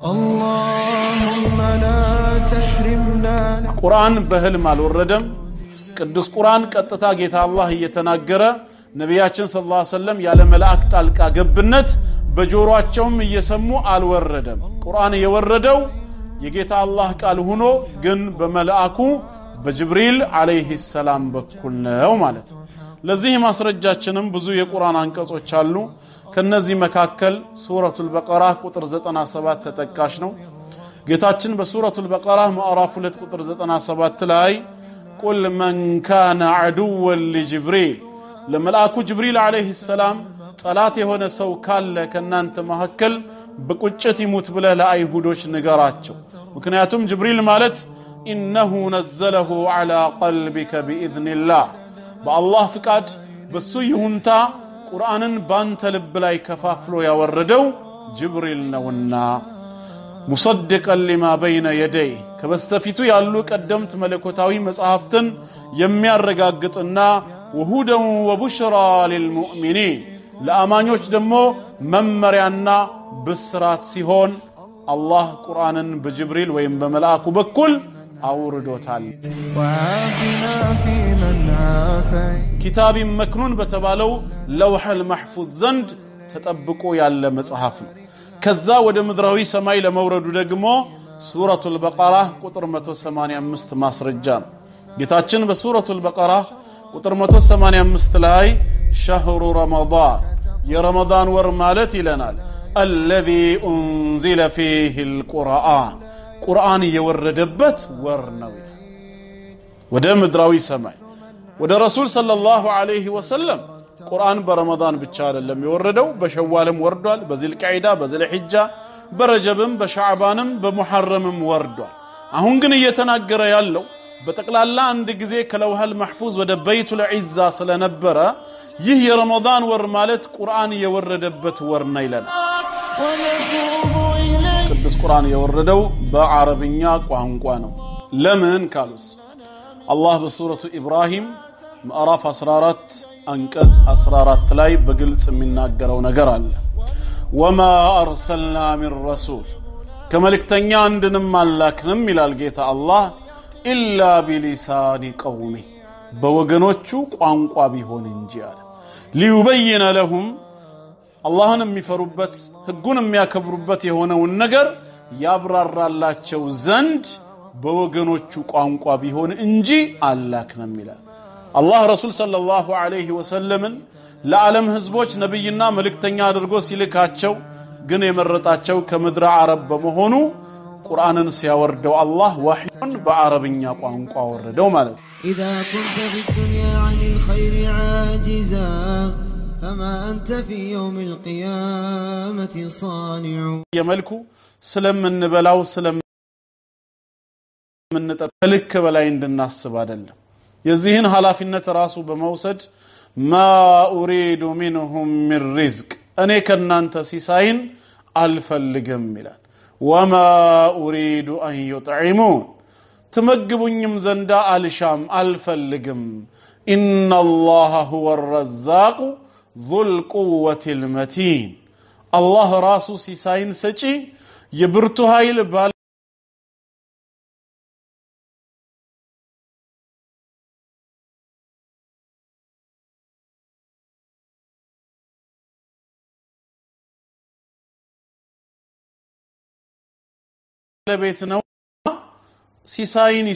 اللهم لا تحرمنا ቁርአን በህልም አልወረደም ቅዱስ ቁርአን ቀጥታ ጌታ አላህ እየተናገረ ነብያችን ሰለላሁ ዐለይሂ ወሰለም ያለ መላእክት ጣልቃ ገብነት በጆሮአቸውም እየሰሙ አልወረደም ቁርአን የወረደው የጌታ አላህ ቃል ሆኖ ግን በመላእኩ በጅብሪል አለይሂ ሰላም በኩል ነው ማለት ለዚህ ማስረጃችንም ብዙ የቁርአን አንቀጾች አሉ ከነዚህ መካከል ሱረቱል በቀራ ቁጥር 97 ተጠቃሽ ነው ጌታችን በሱረቱል በቀራ ምዕራፍ 2 ቁጥር 97 ላይ ቁል መን ካነ ዐዱወን ለጅብሪል ለመላእኩ ጅብሪል አለይሂ ሰላም ጠላት የሆነ ሰው ካለ ከናንተ መካከል በቁጭት ይሙት ብለ ለአይሁዶች ንገራቸው ምክንያቱም ጅብሪል ማለት ኢነሁ ነዘለሁ ዐላ ቀልቢከ ቢኢዝኒላህ በአላህ ፍቃድ በሱ ይሁንታ ቁርአንን ባንተ ልብ ላይ ከፋፍሎ ያወረደው ጅብሪል ነውና ሙሰድቀን ሊማ በይነ የደይ ከበስተፊቱ ያሉ ቀደምት መለኮታዊ መጽሐፍትን የሚያረጋግጥና ወሁደን ወቡሽራ ለልሙእሚኒን ለአማኞች ደግሞ መመሪያና ብስራት ሲሆን አላህ ቁርአንን በጅብሪል ወይም በመላእኩ በኩል አውርዶታል وعافنا في من عافيت كتاب مكنون በተባለው ለውህ المحفوظ ዘንድ ተጠብቆ ያለ መጽሐፍ ነው ከዛ ወደ ምድራዊ ሰማይ ለመውረዱ ደግሞ ሱረቱል በቀራ ቁጥር 185 ማስረጃ ነው ጌታችን በሱረቱል በቀራ ቁጥር 185 ላይ شهر رمضان የረመዳን ወር ማለት ይለናል الذي انزل فيه القرآن ቁርአን የወረደበት ወር ነው ወደ ምድራዊ ሰማይ ወደ ረሱል ሰለላሁ ዐለይሂ ወሰለም ቁርአን በረመዳን ብቻ አይደለም የወረደው በሸዋልም ወርዷል በዚልቃዒዳ በዚልሂጃ በረጀብም በሻዕባንም በሙሐረምም ወርዷል አሁን ግን እየተናገረ ያለው በጠቅላላ አንድ ጊዜ ከለውሃል መህፉዝ ወደ በይቱል ዒዛ ስለነበረ ይህ የረመዳን ወር ማለት ቁርአን የወረደበት ወር ነው ይላል ቅዱስ ቁርአን የወረደው በአረብኛ ቋንቋ ነው ለምን ካሉስ አላህ በሱረቱ ኢብራሂም ምዕራፍ 14 አንቀጽ 14 ላይ በግልጽ የሚናገረው ነገር አለ ወማ አርሰልና ሚን ረሱል ከመልእክተኛ አንድንም አላክንም ይላል ጌታ አላህ ኢላ ቢሊሳኒ ቀውሚ በወገኖቹ ቋንቋ ቢሆን እንጂ አለ ሊዩበይነ ለሁም አላህን የሚፈሩበት ህጉን የሚያከብሩበት የሆነውን ነገር ያብራራላቸው ዘንድ በወገኖቹ ቋንቋ ቢሆን እንጂ አላክንም ይላል አላህ ረሱል ሰለላሁ ዐለይሂ ወሰለምን ለዓለም ህዝቦች ነብይና መልእክተኛ አድርጎ ሲልካቸው ግን የመረጣቸው ከምድረ አረብ በመሆኑ ቁርአንን ሲያወርደው አላህ ወህዩን በአረብኛ ቋንቋ ወረደው ማለት إذا كنت في الدنيا عن الخير عاجزا فما أنت في يوم القيامة صانع የመልኩ ስለምንበላው ስለምንጠልክ በላይ እንድናስብ አይደለም የዚህን ሐላፊነት ራሱ በመውሰድ ما أريد منهم من رزق እኔ ከናንተ ሲሳይን አልፈልግም ይላል وما أريد أن يطعمون تمجبنيم زندا الشام الفلقم إن الله هو الرزاق ذو القوة المتين الله راسو سيساين سجي يبرتو هاي البال ለቤት ነው ሲሳይን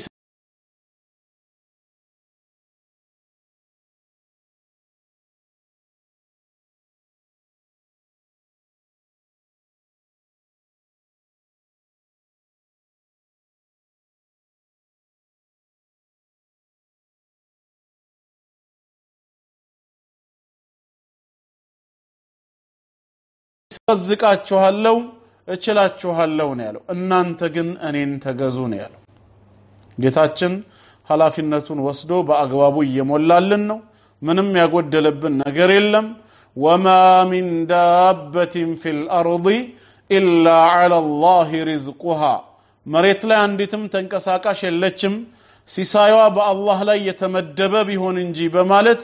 ይሰዝቃችኋለሁ እችላችኋለሁ ነው ያለው እናንተ ግን እኔን ተገዙ ነው ያለው ጌታችን ሐላፊነቱን ወስዶ በአግባቡ እየሞላልን ነው ምንም ያጎደለብን ነገር የለም وما من دابة في الأرض إلا على الله رزقها መሬት ላይ አንዲትም ተንቀሳቃሽ የለችም ሲሳይዋ በአላህ ላይ የተመደበ ቢሆን እንጂ በማለት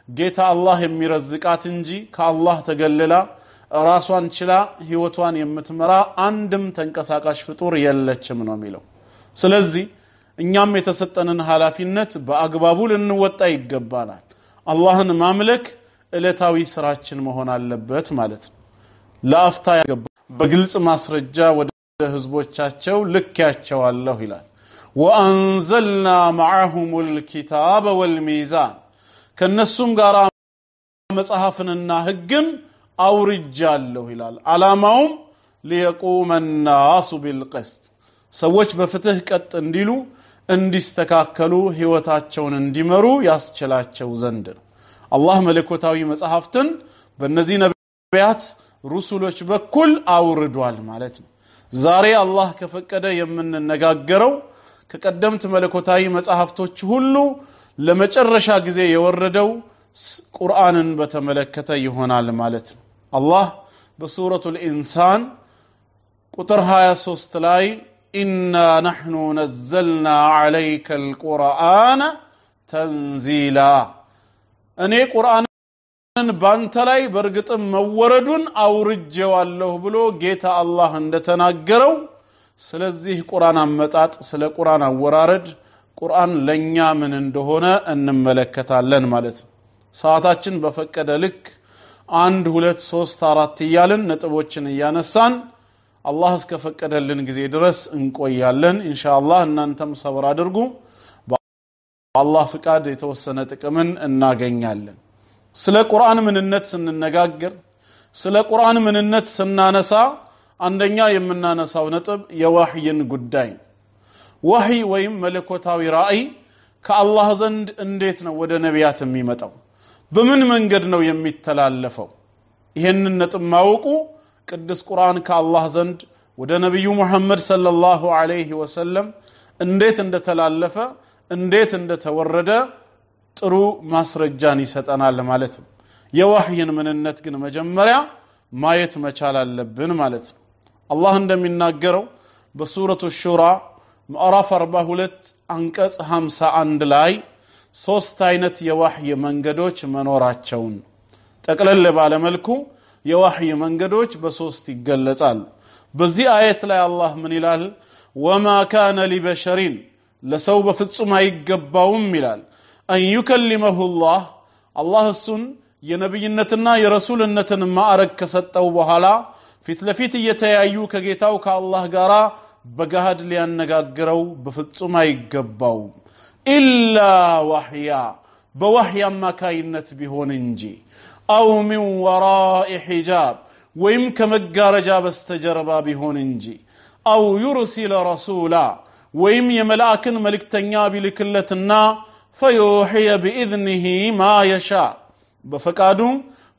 ጌታ አላህ የሚረዝቃት እንጂ ከአላህ ተገለላ ራሷን ችላ ህይወቷን የምትመራ አንድም ተንቀሳቃሽ ፍጡር የለችም ነው የሚለው። ስለዚህ እኛም የተሰጠንን ኃላፊነት በአግባቡ ልንወጣ ይገባናል። አላህን ማምለክ ዕለታዊ ስራችን መሆን አለበት ማለት ነው። ለአፍታ ያገባ በግልጽ ማስረጃ ወደ ህዝቦቻቸው ልክያቸዋለሁ ይላል። ወአንዘልና ማዐሁሙል ኪታበ ወልሚዛን ከነሱም ጋር መጽሐፍንና ህግን አውርጃለሁ ይላል። አላማውም ሊየቁመ الناس بالقسط ሰዎች በፍትህ ቀጥ እንዲሉ እንዲስተካከሉ ህይወታቸውን እንዲመሩ ያስችላቸው ዘንድ ነው። አላህ መለኮታዊ መጽሐፍትን በእነዚህ ነቢያት ሩሱሎች በኩል አውርዷል ማለት ነው። ዛሬ አላህ ከፈቀደ የምንነጋገረው ከቀደምት መለኮታዊ መጽሐፍቶች ሁሉ ለመጨረሻ ጊዜ የወረደው ቁርአንን በተመለከተ ይሆናል ማለት ነው። አላህ በሱረቱል ኢንሳን ቁጥር 23 ላይ ኢና ነህኑ ነዘልና ዐለይከል ቁርአነ ተንዚላ እኔ ቁርአንን ባንተ ላይ በርግጥም መወረዱን አውርጄዋለሁ ብሎ ጌታ አላህ እንደተናገረው ስለዚህ ቁርአን አመጣጥ ስለ ቁርአን አወራረድ ቁርአን ለኛ ምን እንደሆነ እንመለከታለን ማለት ነው። ሰዓታችን በፈቀደ ልክ 1 2 3 4 እያልን ነጥቦችን እያነሳን አላህ እስከፈቀደልን ጊዜ ድረስ እንቆያለን ኢንሻአላህ። እናንተም ሰብር አድርጉ። በአላህ ፍቃድ የተወሰነ ጥቅምን እናገኛለን። ስለ ቁርአን ምንነት ስንነጋገር ስለ ቁርአን ምንነት ስናነሳ አንደኛ የምናነሳው ነጥብ የወህይን ጉዳይ። ወህይ ወይም መለኮታዊ ራእይ ከአላህ ዘንድ እንዴት ነው ወደ ነቢያት የሚመጣው? በምን መንገድ ነው የሚተላለፈው? ይሄንን ነጥብ ማወቁ ቅዱስ ቁርአን ከአላህ ዘንድ ወደ ነብዩ መሐመድ ሰለላሁ ዐለይሂ ወሰለም እንዴት እንደተላለፈ እንዴት እንደተወረደ ጥሩ ማስረጃን ይሰጠናል ማለት ነው። የወህይን ምንነት ግን መጀመሪያ ማየት መቻል አለብን ማለት ነው። አላህ እንደሚናገረው በሱረቱ ሹራ ምዕራፍ 42 አንቀጽ 51 ላይ ሶስት አይነት የወህይ መንገዶች መኖራቸውን ጠቅለል ባለ መልኩ የወህይ መንገዶች በሶስት ይገለጻሉ። በዚህ አየት ላይ አላህ ምን ይላል? ወማ ካነ ሊበሸሪን ለሰው በፍጹም አይገባውም ይላል አን ይከልመሁ አላህ እሱን የነብይነትና የረሱልነትን ማዕረግ ከሰጠው በኋላ ፊት ለፊት እየተያዩ ከጌታው ከአላህ ጋራ በጋድ ሊያነጋግረው በፍጹም አይገባው ኢላ ወህያ በወህይ አማካይነት ቢሆን እንጂ አው ሚን ወራኢ ሒጃብ ወይም ከመጋረጃ በስተጀርባ ቢሆን እንጂ አው ዩርሲለ ረሱላ ወይም የመላእክን መልእክተኛ ቢልክለትና ፈዩሂየ ቢኢዝኒሂ ማ የሻ በፈቃዱ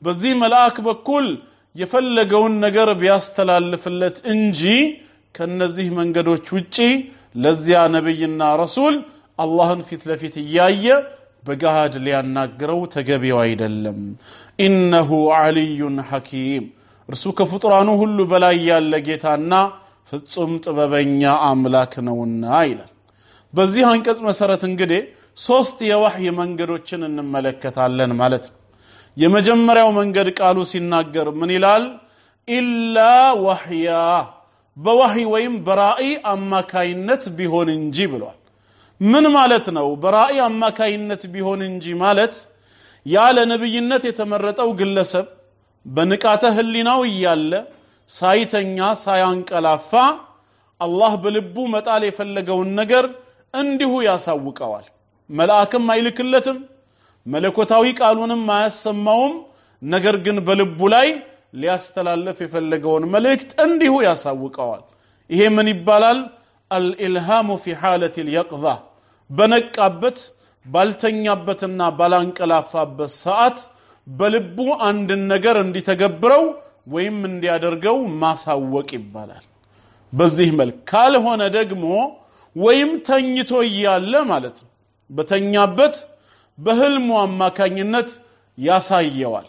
በዚህ መልአክ በኩል የፈለገውን ነገር ቢያስተላልፍለት እንጂ ከነዚህ መንገዶች ውጪ ለዚያ ነብይና ረሱል አላህን ፊት ለፊት ያየ በጋድ ሊያናግረው ተገቢው አይደለም። ኢነሁ ዐሊዩን ሐኪም እርሱ ከፍጡራኑ ሁሉ በላይ ያለ ጌታና ፍጹም ጥበበኛ አምላክ ነውና ይላል። በዚህ አንቀጽ መሰረት እንግዲህ ሶስት የወህይ መንገዶችን እንመለከታለን ማለት ነው። የመጀመሪያው መንገድ ቃሉ ሲናገር ምን ይላል? ኢላ ወህያ በወህይ ወይም በራእይ አማካይነት ቢሆን እንጂ ብሏል። ምን ማለት ነው? በራእይ አማካይነት ቢሆን እንጂ ማለት ያለ ነብይነት የተመረጠው ግለሰብ በንቃተ ህሊናው እያለ ሳይተኛ ሳያንቀላፋ አላህ በልቡ መጣል የፈለገውን ነገር እንዲሁ ያሳውቀዋል። መልአክም አይልክለትም፣ መለኮታዊ ቃሉንም አያሰማውም። ነገር ግን በልቡ ላይ ሊያስተላልፍ የፈለገውን መልእክት እንዲሁ ያሳውቀዋል። ይሄ ምን ይባላል? አልኢልሃሙ ፊ ሐለቲ አልየቅዛ በነቃበት ባልተኛበትና ባላንቀላፋበት ሰዓት በልቡ አንድ ነገር እንዲተገብረው ወይም እንዲያደርገው ማሳወቅ ይባላል። በዚህ መልክ ካልሆነ ደግሞ ወይም ተኝቶ ይያለ ማለት ነው በተኛበት በህልሙ አማካኝነት ያሳየዋል።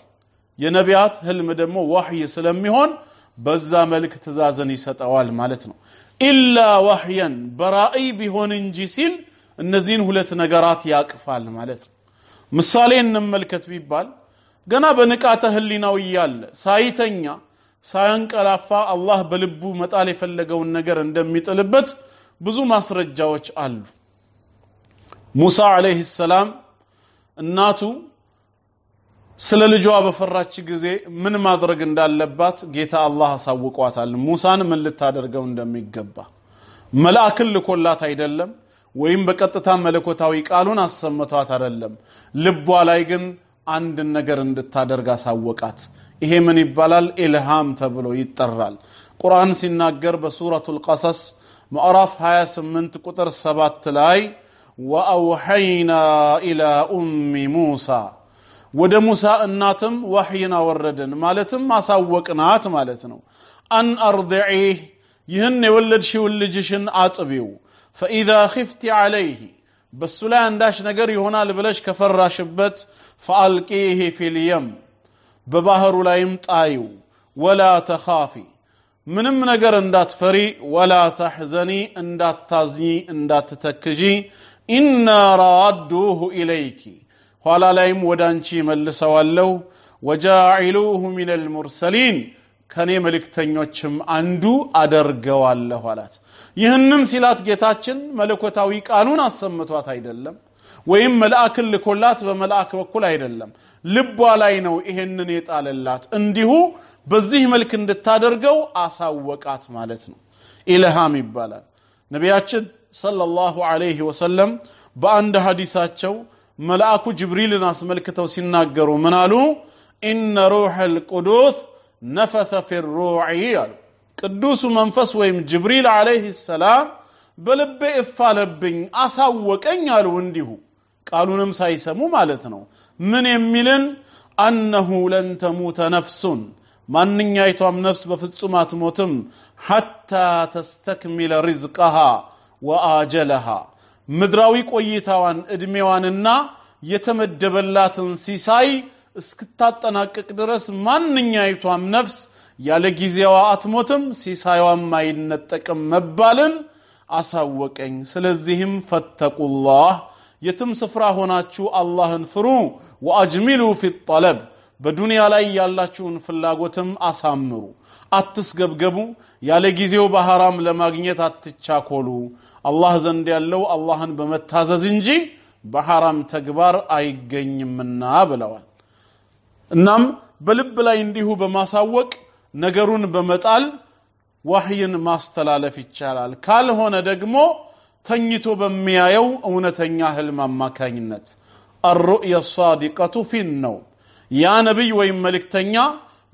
የነቢያት ህልም ደግሞ ወህይ ስለሚሆን በዛ መልክ ትእዛዝን ይሰጣዋል ማለት ነው። ኢላ ወህየን በራእይ ቢሆን እንጂ ሲል እነዚህን ሁለት ነገራት ያቅፋል ማለት ነው። ምሳሌ እንመልከት ቢባል ገና በንቃተ ህሊናው ይያለ ሳይተኛ ሳያንቀላፋ አላህ በልቡ መጣል የፈለገውን ነገር እንደሚጥልበት ብዙ ማስረጃዎች አሉ። ሙሳ አለይሂ ሰላም እናቱ ስለ ልጇ በፈራች ጊዜ ምን ማድረግ እንዳለባት ጌታ አላህ አሳውቋታል። ሙሳን ምን ልታደርገው እንደሚገባ መልአክን ልኮላት አይደለም ወይም በቀጥታ መለኮታዊ ቃሉን አሰምቷት አይደለም። ልቧ ላይ ግን አንድ ነገር እንድታደርግ አሳወቃት። ይሄ ምን ይባላል? ኢልሃም ተብሎ ይጠራል። ቁርአን ሲናገር በሱረቱል ቀሰስ ምዕራፍ 28 ቁጥር 7 ላይ ወአውሐይና ኢላ ኡሚ ሙሳ ወደ ሙሳ እናትም ወህይን አወረድን ማለትም አሳወቅናት ማለት ነው። አን አርዲዒህ ይህን የወለድሽውን ልጅሽን አጥቢው فإذا خفت عليه በሱ ላይ አንዳች ነገር ይሆናል ብለሽ ከፈራሽበት فألقيه في اليم በባህሩ ላይም ጣዩ ولا تخافي ምንም ነገር እንዳትፈሪ ولا تحزني እንዳታዝኒ እንዳትተክጂ إنا رادوه إليك ኋላ ላይም ወዳንቺ መልሰዋለሁ وجاعلوه من المرسلين ከኔ መልእክተኞችም አንዱ አደርገዋለሁ አላት። ይህንን ሲላት ጌታችን መለኮታዊ ቃሉን አሰምቷት አይደለም ወይም መልአክን ልኮላት በመልአክ በኩል አይደለም። ልቧ ላይ ነው ይሄንን የጣለላት። እንዲሁ በዚህ መልክ እንድታደርገው አሳወቃት ማለት ነው። ኢልሃም ይባላል። ነቢያችን ሰለላሁ ዐለይሂ ወሰለም በአንድ ሐዲሳቸው መልአኩ ጅብሪልን አስመልክተው ሲናገሩ ምን አሉ? ኢነ ሩሐል ቁዱስ ነፈሰ في الروع ቅዱሱ መንፈስ ወይም ጅብሪል አለይሂ ሰላም በልቤ እፋለብኝ አሳወቀኝ አሉ። እንዲሁ ቃሉንም ሳይሰሙ ማለት ነው። ምን የሚልን? أنه لن تموت نفس ማንኛይቷም ነፍስ በፍጹም አትሞትም حتى تستكمل رزقها وآجلها ምድራዊ ቆይታዋን እድሜዋንና የተመደበላትን ሲሳይ እስክታጠናቀቅ ድረስ ማንኛይቷም ነፍስ ያለ ጊዜዋ አትሞትም ሲሳይዋም አይነጠቅም መባልን አሳወቀኝ። ስለዚህም ፈተቁላህ የትም ስፍራ ሆናችሁ አላህን ፍሩ ወአጅሚሉ في الطلب በዱንያ ላይ ያላችሁን ፍላጎትም አሳምሩ፣ አትስገብገቡ፣ ያለ ጊዜው በሐራም ለማግኘት አትቻኮሉ። አላህ ዘንድ ያለው አላህን በመታዘዝ እንጂ በሐራም ተግባር አይገኝምና ብለዋል። እናም በልብ ላይ እንዲሁ በማሳወቅ ነገሩን በመጣል ወህይን ማስተላለፍ ይቻላል። ካልሆነ ደግሞ ተኝቶ በሚያየው እውነተኛ ህልም አማካኝነት الرؤيا الصادقة في النوم ያ ነብይ ወይም መልእክተኛ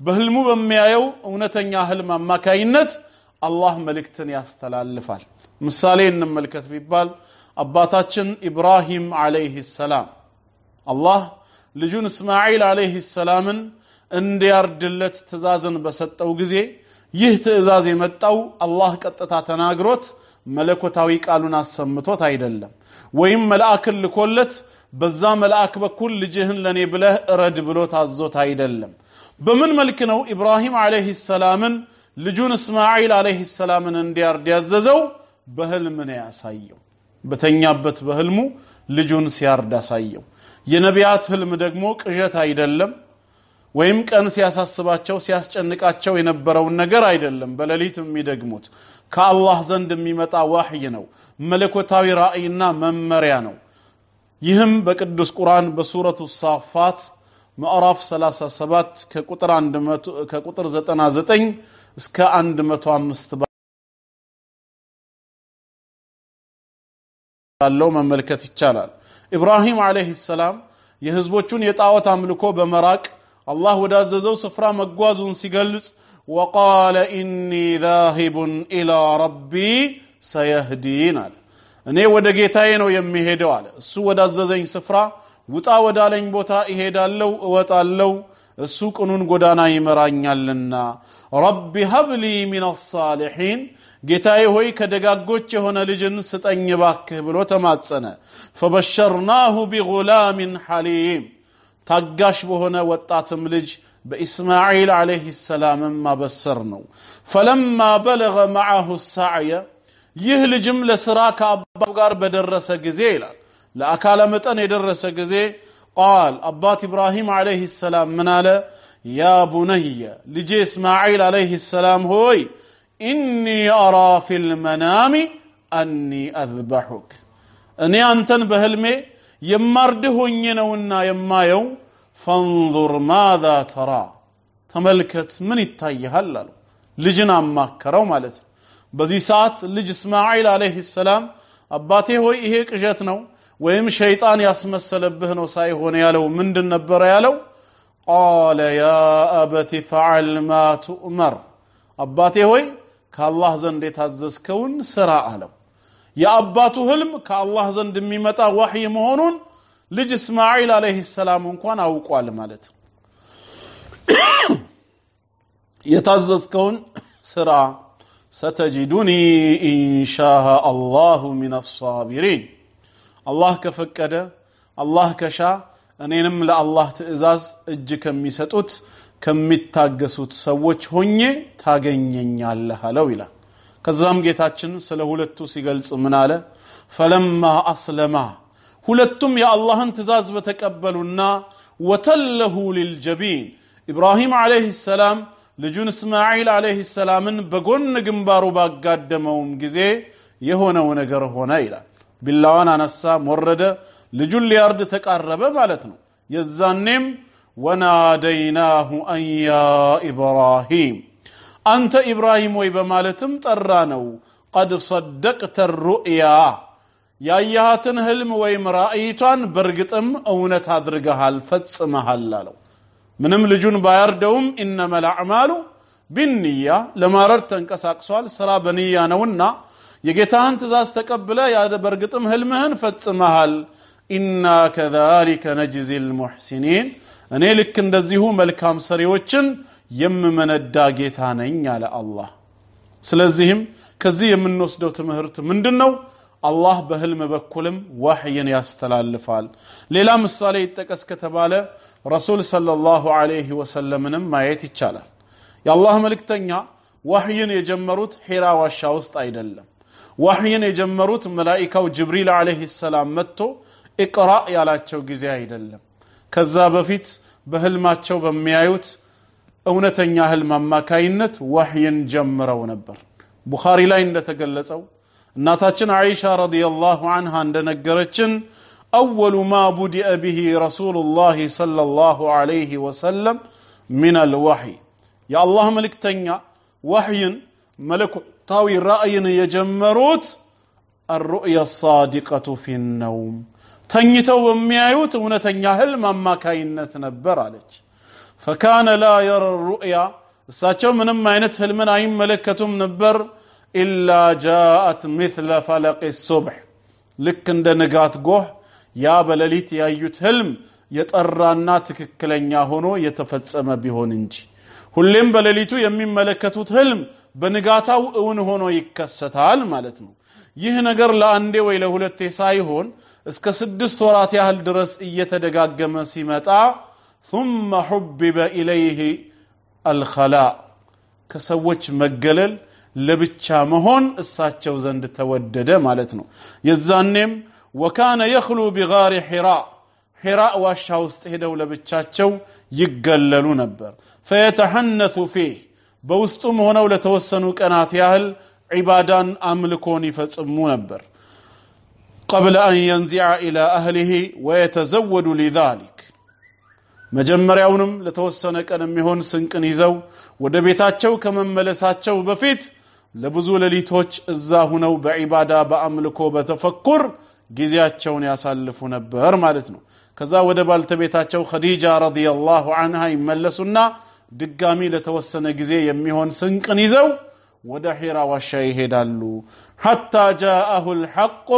በህልሙ በሚያየው እውነተኛ ህልም አማካኝነት አላህ መልእክትን ያስተላልፋል። ምሳሌ እንመልከት ቢባል አባታችን ኢብራሂም አለይሂ ሰላም አላህ ልጁን እስማኤል አለይሂ ሰላምን እንዲያርድለት ትእዛዝን በሰጠው ጊዜ ይህ ትእዛዝ የመጣው አላህ ቀጥታ ተናግሮት መለኮታዊ ቃሉን አሰምቶት አይደለም ወይም መልአክን ልኮለት በዛ መልአክ በኩል ልጅህን ለኔ ብለህ እረድ ብሎ ታዞት አይደለም። በምን መልክ ነው ኢብራሂም አለይሂ ሰላምን ልጁን እስማኤል አለይሂ ሰላምን እንዲያርድ ያዘዘው? በህልም ነው ያሳየው። በተኛበት በህልሙ ልጁን ሲያርድ ያሳየው። የነቢያት ህልም ደግሞ ቅዠት አይደለም ወይም ቀን ሲያሳስባቸው ሲያስጨንቃቸው የነበረውን ነገር አይደለም በሌሊት የሚደግሙት ከአላህ ዘንድ የሚመጣ ወህይ ነው። መለኮታዊ ራእይና መመሪያ ነው። ይህም በቅዱስ ቁርአን በሱረቱ ሳፋት ምዕራፍ 37 ከቁጥር 99 እስከ 105 ባለው መመልከት ይቻላል። ኢብራሂም አለይሂ ሰላም የህዝቦቹን የጣዖት አምልኮ በመራቅ አላህ ወዳዘዘው ስፍራ መጓዙን ሲገልጽ وقال اني ذاهب الى ربي سيهدين አለ። እኔ ወደ ጌታዬ ነው የሚሄደው አለ። እሱ ወዳዘዘኝ ስፍራ ውጣ ወዳለኝ ቦታ እሄዳለሁ እወጣለሁ፣ እሱ ቅኑን ጎዳና ይመራኛልና። رب هب لي من الصالحين ጌታዬ ሆይ ከደጋጎች የሆነ ልጅን ስጠኝ ባክህ ብሎ ተማጸነ። فبشرناه بغلام حليم ታጋሽ በሆነ ወጣትም ልጅ በኢስማኤል አለይሂ ሰላም ማበሰር ነው። فلما بلغ معه السعي ይህ ልጅም ለሥራ ከአባቱ ጋር በደረሰ ጊዜ ይላል ለአካለ መጠን የደረሰ ጊዜ قال አባት ኢብራሂም አለይሂ ሰላም ምን አለ? ያ ቡነየ ልጄ እስማዒል አለይሂ ሰላም ሆይ ኢኒ አራ ፊል መናሚ አኒ አዝበሑክ እኔ አንተን በህልሜ የማርድህ ሆኜ ነውና የማየው ፈንዙር ማዛ ተራ ተመልከት ምን ይታይሃል አለው ልጅን አማከረው ማለት ነው በዚህ ሰዓት ልጅ እስማዒል አለይሂ ሰላም አባቴ ሆይ ይሄ ቅዠት ነው ወይም ሸይጣን ያስመሰለብህ ነው ሳይሆን ያለው ምንድን ነበር ያለው ቃለ ያ አበቲ ፈዐል ማ ቱእመር አባቴ ሆይ ከአላህ ዘንድ የታዘዝከውን ስራ አለው የአባቱ ህልም ከአላህ ዘንድ የሚመጣ ወህይ መሆኑን ልጅ እስማዒል አለይሂ ሰላም እንኳን አውቋል ማለት ነው የታዘዝከውን ስራ ستجدني إن شاء الله من الصابرين الله كفكد الله كشا እኔንም ለአላህ ትእዛዝ እጅ ከሚሰጡት ከሚታገሱት ሰዎች ሆኜ ታገኘኛለህ አለው ይላል ከዛም ጌታችን ስለ ሁለቱ ሲገልጽ ምን አለ فلما أسلما ሁለቱም የአላህን ትእዛዝ በተቀበሉና ወተለሁ للجبين ኢብራሂም አለይሂ ሰላም ልጁን እስማዒል አለይሂ ሰላምን በጎን ግንባሩ ባጋደመውም ጊዜ የሆነው ነገር ሆነ ይላል ቢላዋን አነሳ ወረደ ልጁን ሊያርድ ተቃረበ ማለት ነው የዛኔም ወናደይናሁ አን ያ ኢብራሂም አንተ ኢብራሂም ወይ በማለትም ጠራ ነው قد صدقت الرؤيا ያያሃትን ህልም ወይም ራእይቷን በርግጥም እውነት አድርገሃል ፈጽመሃል አለው ምንም ልጁን ባያርደውም ኢንማ الأعمال بالنية ለማረድ ተንቀሳቅሷል ስራ በንያ ነውና የጌታህን ትእዛዝ ተቀብለ ያ በርግጥም ህልምህን ፈጽመሃል ኢና كذلك نجزي المحسنين እኔ ልክ እንደዚሁ መልካም ሰሪዎችን የምመነዳ ጌታ ነኝ አለ አላህ ስለዚህም ከዚህ የምንወስደው ትምህርት ምንድነው አላህ በህልም በኩልም ወህይን ያስተላልፋል ሌላ ምሳሌ ይጠቀስ ከተባለ ረሱል ሰለላሁ ዐለይሂ ወሰለምንም ማየት ይቻላል የአላህ መልእክተኛ ወህይን የጀመሩት ሒራ ዋሻ ውስጥ አይደለም ወህይን የጀመሩት መላእክታው ጅብሪል ዐለይሂ ሰላም መጥቶ ኢቅራ ያላቸው ጊዜ አይደለም ከዛ በፊት በህልማቸው በሚያዩት እውነተኛ ህልም አማካይነት ወህይን ጀምረው ነበር ቡኻሪ ላይ እንደተገለጸው እናታችን አይሻ ረዲየላሁ ዐንሃ እንደነገረችን أول ما بدأ به رسول الله صلى الله عليه وسلم من الوحي يا الله ملك تنيا وحي ملك تاوي رأي يجمروت الرؤيا الصادقة في النوم تنيتو وميايوت ونتنيا هل ما كاين نتنبر عليك فكان لا يرى الرؤيا ساتشو من ماينت هل من عين ملكتهم نبر إلا جاءت مثل فلق الصبح لك عند نقات قوح ያ በለሊት ያዩት ህልም የጠራና ትክክለኛ ሆኖ የተፈጸመ ቢሆን እንጂ ሁሌም በለሊቱ የሚመለከቱት ህልም በንጋታው እውን ሆኖ ይከሰታል ማለት ነው ይህ ነገር ለአንዴ ወይ ለሁለቴ ሳይሆን እስከ 6 ወራት ያህል ድረስ እየተደጋገመ ሲመጣ ثم حبب اليه الخلاء ከሰዎች መገለል ለብቻ መሆን እሳቸው ዘንድ ተወደደ ማለት ነው የዛኔም وكان يخلو بغار حراء ዋሻ ውስጥ ሄደው ለብቻቸው ይገለሉ ነበር فيتحنث فيه በውስጡም ሆነው ለተወሰኑ ቀናት ያህል ዒባዳን አምልኮን ይፈጽሙ ነበር قبل أن ينزع إلى أهله ويتزود لذلك መጀመሪያውንም ለተወሰነ ቀን የሚሆን ስንቅን ይዘው ወደ ቤታቸው ከመመለሳቸው በፊት ለብዙ ሌሊቶች እዛ ሆነው በዒባዳ በአምልኮ በተፈኩር ጊዜያቸውን ያሳልፉ ነበር ማለት ነው ከዛ ወደ ባልተቤታቸው ኸዲጃ ረዲየላሁ ዐንሃ ይመለሱና ድጋሚ ለተወሰነ ጊዜ የሚሆን ስንቅን ይዘው ወደ ሒራ ዋሻ ይሄዳሉ حتى جاءه الحق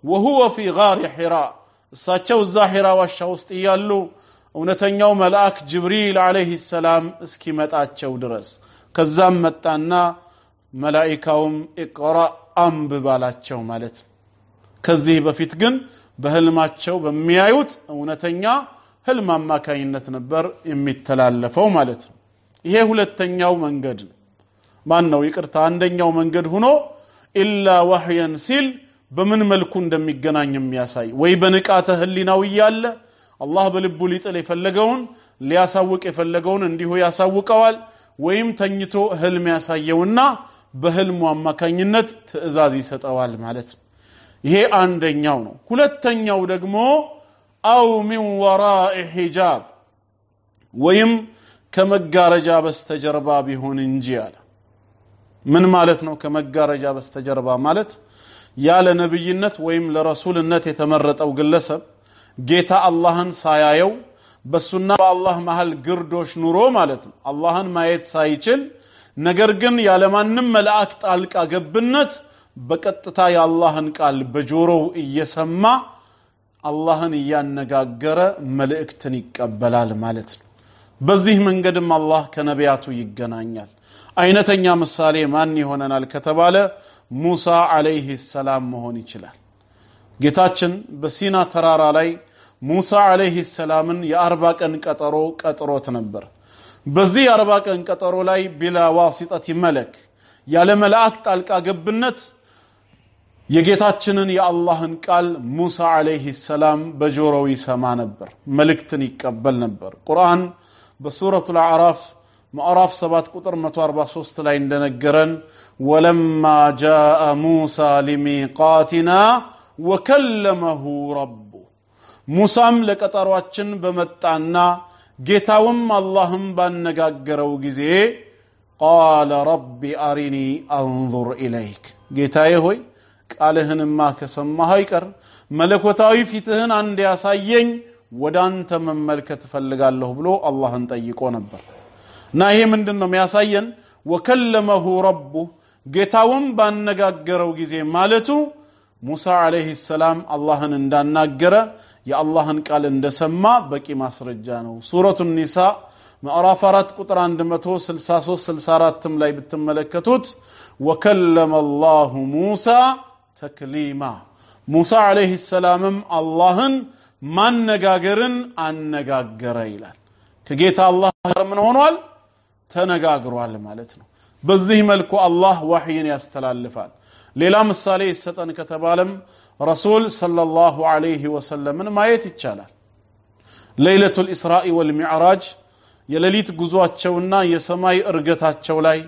وهو في غار حراء እሳቸው እዛ ሒራ ዋሻ ውስጥ ይያሉ እውነተኛው መልአክ ጅብሪል አለይሂ ሰላም እስኪመጣቸው ድረስ ከዛም መጣና መላእክታውም ኢቅራ አንብባላቸው ማለት ከዚህ በፊት ግን በህልማቸው በሚያዩት እውነተኛ ህልም አማካይነት ነበር የሚተላለፈው ማለት ነው ይሄ ሁለተኛው መንገድ ማን ነው ይቅርታ አንደኛው መንገድ ሆኖ ኢላ ወህየን ሲል በምን መልኩ እንደሚገናኝ የሚያሳይ ወይ በንቃተ ህሊናው ይያለ አላህ በልቡ ሊጥል የፈለገውን ሊያሳውቅ የፈለገውን እንዲሁ ያሳውቀዋል ወይም ተኝቶ ህልም ያሳየውና በህልሙ አማካኝነት ትእዛዝ ይሰጠዋል ማለት ነው ይሄ አንደኛው ነው ሁለተኛው ደግሞ አው ሚን ወራኢ ሒጃብ ወይም ከመጋረጃ በስተጀርባ ቢሆን እንጂ አለ ምን ማለት ነው ከመጋረጃ በስተጀርባ ማለት ያለ ነብይነት ወይም ለረሱልነት የተመረጠው ግለሰብ ጌታ አላህን ሳያየው በሱና በአላህ መሃል ግርዶሽ ኑሮ ማለት ነው አላህን ማየት ሳይችል ነገር ግን ያለ ማንም መልአክ ጣልቃ ገብነት በቀጥታ የአላህን ቃል በጆሮው እየሰማ አላህን ያነጋገረ መልእክትን ይቀበላል ማለት ነው በዚህ መንገድም አላህ ከነቢያቱ ይገናኛል አይነተኛ ምሳሌ ማን ይሆነናል ከተባለ ሙሳ አለይሂ ሰላም መሆን ይችላል ጌታችን በሲና ተራራ ላይ ሙሳ አለይሂ ሰላምን የ40 ቀን ቀጠሮ ቀጥሮት ነበር በዚህ 40 ቀን ቀጠሮ ላይ ቢላ ዋሲጠት መለክ ያለ መልአክ ጣልቃ ገብነት የጌታችንን የአላህን ቃል ሙሳ አለይሂ ሰላም በጆሮው ይሰማ ነበር መልእክትን ይቀበል ነበር ቁርአን በሱረቱል አዕራፍ ማዕራፍ 7 ቁጥር 143 ላይ እንደነገረን ወለማ ጃአ ሙሳ ሊሚቃቲና ወከለመሁ ረቡ ሙሳም ለቀጠሯችን በመጣና ጌታውም አላህም ባነጋገረው ጊዜ ቃለ ረቢ አሪኒ አንዙር ኢለይክ ጌታዬ ሆይ ቃልህንማ ከሰማህ አይቀር መለኮታዊ ፊትህን አንድ ያሳየኝ ወዳንተ መመልከት ፈልጋለሁ ብሎ አላህን ጠይቆ ነበር እና ይሄ ምንድነው የሚያሳየን ወከለመሁ ረቡ ጌታውም ባነጋገረው ጊዜ ማለቱ ሙሳ አለይሂ ሰላም አላህን እንዳናገረ የአላህን ቃል እንደሰማ በቂ ማስረጃ ነው ሱረቱ ኒሳ ማዕራፍ 4 ቁጥር 163 64 ላይ ብትመለከቱት ወከለመ አላሁ ሙሳ ተክሊማ ሙሳ አለይሂ ሰላምም አላህን ማነጋገርን አነጋገረ ይላል ከጌታ አላህ ጋር ምን ሆኗል ተነጋግሯል ማለት ነው በዚህ መልኩ አላህ ወህይን ያስተላልፋል ሌላ ምሳሌ ይሰጠን ከተባለም ረሱል ሰለላሁ ዐለይሂ ወሰለምን ማየት ይቻላል ለይለቱል ኢስራኢ ወልሚዕራጅ የሌሊት ጉዟቸውና የሰማይ እርገታቸው ላይ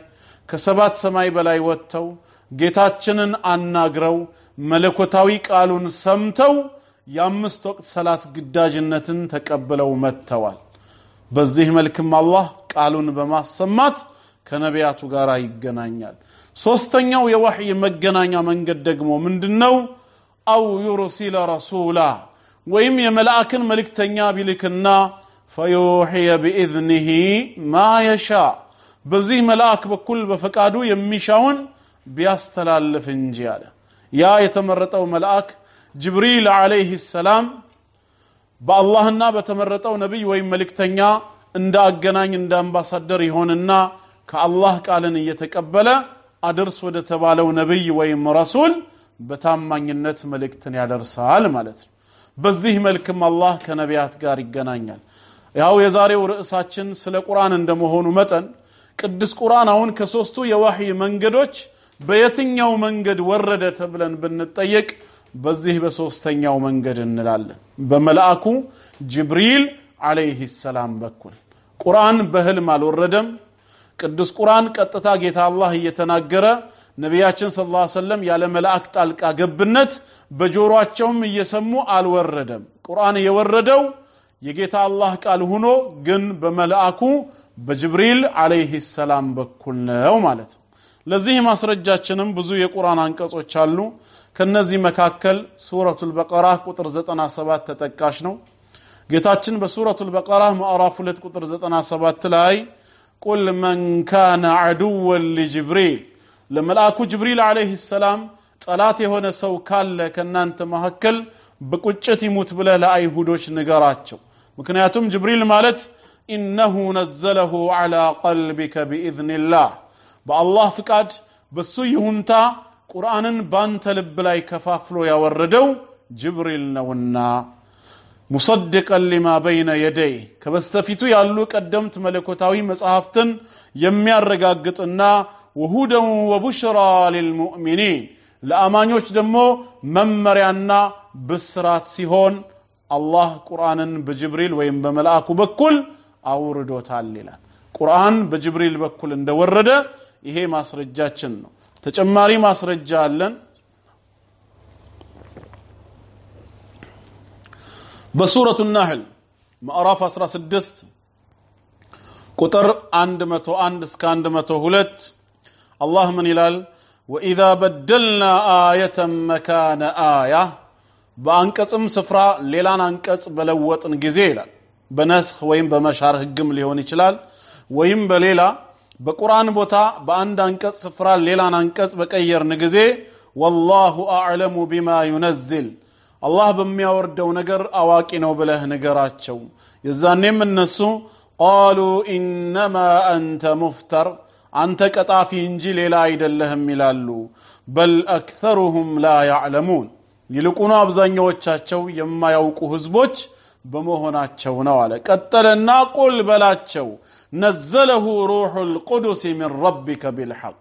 ከሰባት ሰማይ በላይ ወጥተው ጌታችንን አናግረው መለኮታዊ ቃሉን ሰምተው የአምስት ወቅት ሰላት ግዳጅነትን ተቀበለው መተዋል በዚህ መልኩም አላህ ቃሉን በማሰማት ከነቢያቱ ጋር ይገናኛል ሶስተኛው የወህይ መገናኛ መንገድ ደግሞ ምንድነው አው ዩርሲለ ረሱላ ወይም የመላእክን መልእክተኛ ቢልክና ፈዩሂ بإذنه ما يشاء በዚህ መልአክ በኩል በፈቃዱ የሚሻውን ቢያስተላልፍ እንጂ አለ ያ የተመረጠው መልአክ ጅብሪል አለይሂ ሰላም በአላህና በተመረጠው ነብይ ወይም መልእክተኛ እንደ አገናኝ እንደ አምባሳደር ይሆንና ከአላህ ቃልን እየተቀበለ አድርስ ወደ ተባለው ነብይ ወይም ረሱል በታማኝነት መልእክትን ያደርሳል ማለት ነው በዚህ መልኩም አላህ ከነቢያት ጋር ይገናኛል ያው የዛሬው ርዕሳችን ስለ ቁርአን እንደመሆኑ መጠን ቅዱስ ቁርአን አሁን ከሶስቱ የወህይ መንገዶች በየትኛው መንገድ ወረደ ተብለን ብንጠየቅ በዚህ በሶስተኛው መንገድ እንላለን በመላእኩ ጅብሪል አለይሂ ሰላም በኩል ቁርአን በህልም አልወረደም ቅዱስ ቁርአን ቀጥታ ጌታ አላህ እየተናገረ ነቢያችን ሰለላሁ ዐለይሂ ወሰለም ያለ መልአክ ጣልቃ ገብነት በጆሮአቸውም እየሰሙ አልወረደም ቁርአን የወረደው የጌታ አላህ ቃል ሆኖ ግን በመላእኩ በጅብሪል አለይሂ ሰላም በኩል ነው ማለት ነው ለዚህ ማስረጃችንም ብዙ የቁርአን አንቀጾች አሉ ከነዚህ መካከል ሱረቱል በቀራ ቁጥር 97 ተጠቃሽ ነው ጌታችን በሱረቱል በቀራ ማዕራፍ 2 ቁጥር 97 ላይ ቁል መን ካነ ዐዱወ ለጅብሪል ለመላእኩ ጅብሪል አለይሂ ሰላም ጠላት የሆነ ሰው ካለ ከናንተ መካከል በቁጭት ይሙት ብለ ለአይሁዶች ንገራቸው ምክንያቱም ጅብሪል ማለት ኢነሁ ነዘለሁ ዐላ ቀልቢከ ቢኢዝኒላህ በአላህ ፍቃድ በሱ ይሁንታ ቁርአንን ባንተ ልብ ላይ ከፋፍሎ ያወረደው ጅብሪል ነውና ሙሰድቀን ሊማ በይነ የደይ ከበስተፊቱ ያሉ ቀደምት መለኮታዊ መጽሐፍትን የሚያረጋግጥና ወሁደን ወቡሽራ ለልሙእሚኒን ለአማኞች ደግሞ መመሪያና ብስራት ሲሆን አላህ ቁርአንን በጅብሪል ወይም በመላእኩ በኩል አውርዶታል ይላል። ቁርአን በጅብሪል በኩል እንደወረደ ይሄ ማስረጃችን ነው። ተጨማሪ ማስረጃ አለን። በሱረቱ ናህል ምዕራፍ 16 ቁጥር 101 እስከ 102 አላህ ምን ይላል? ወኢዛ በደልና አየተን መካነ አያ በአንቀጽም ስፍራ ሌላን አንቀጽ በለወጥን ጊዜ ይላል። በነስኽ ወይም በመሻር ህግም ሊሆን ይችላል። ወይም በሌላ በቁርአን ቦታ በአንድ አንቀጽ ስፍራ ሌላን አንቀጽ በቀየርን ጊዜ ወላሁ አዕለሙ ቢማ ዩነዝል አላህ በሚያወርደው ነገር አዋቂ ነው ብለህ ንገራቸው። የዛኔም እነሱ ቃሉ ኢነማ አንተ ሙፍተር አንተ ቀጣፊ እንጂ ሌላ አይደለህም ይላሉ። በል አክተሩሁም ላ ያዕለሙን ይልቁኑ አብዛኛዎቻቸው የማያውቁ ህዝቦች በመሆናቸው ነው አለ። ቀጠለና ቁል በላቸው ነዘለሁ ሩሑል ቁዱስ ሚን ረቢከ ቢልሐቅ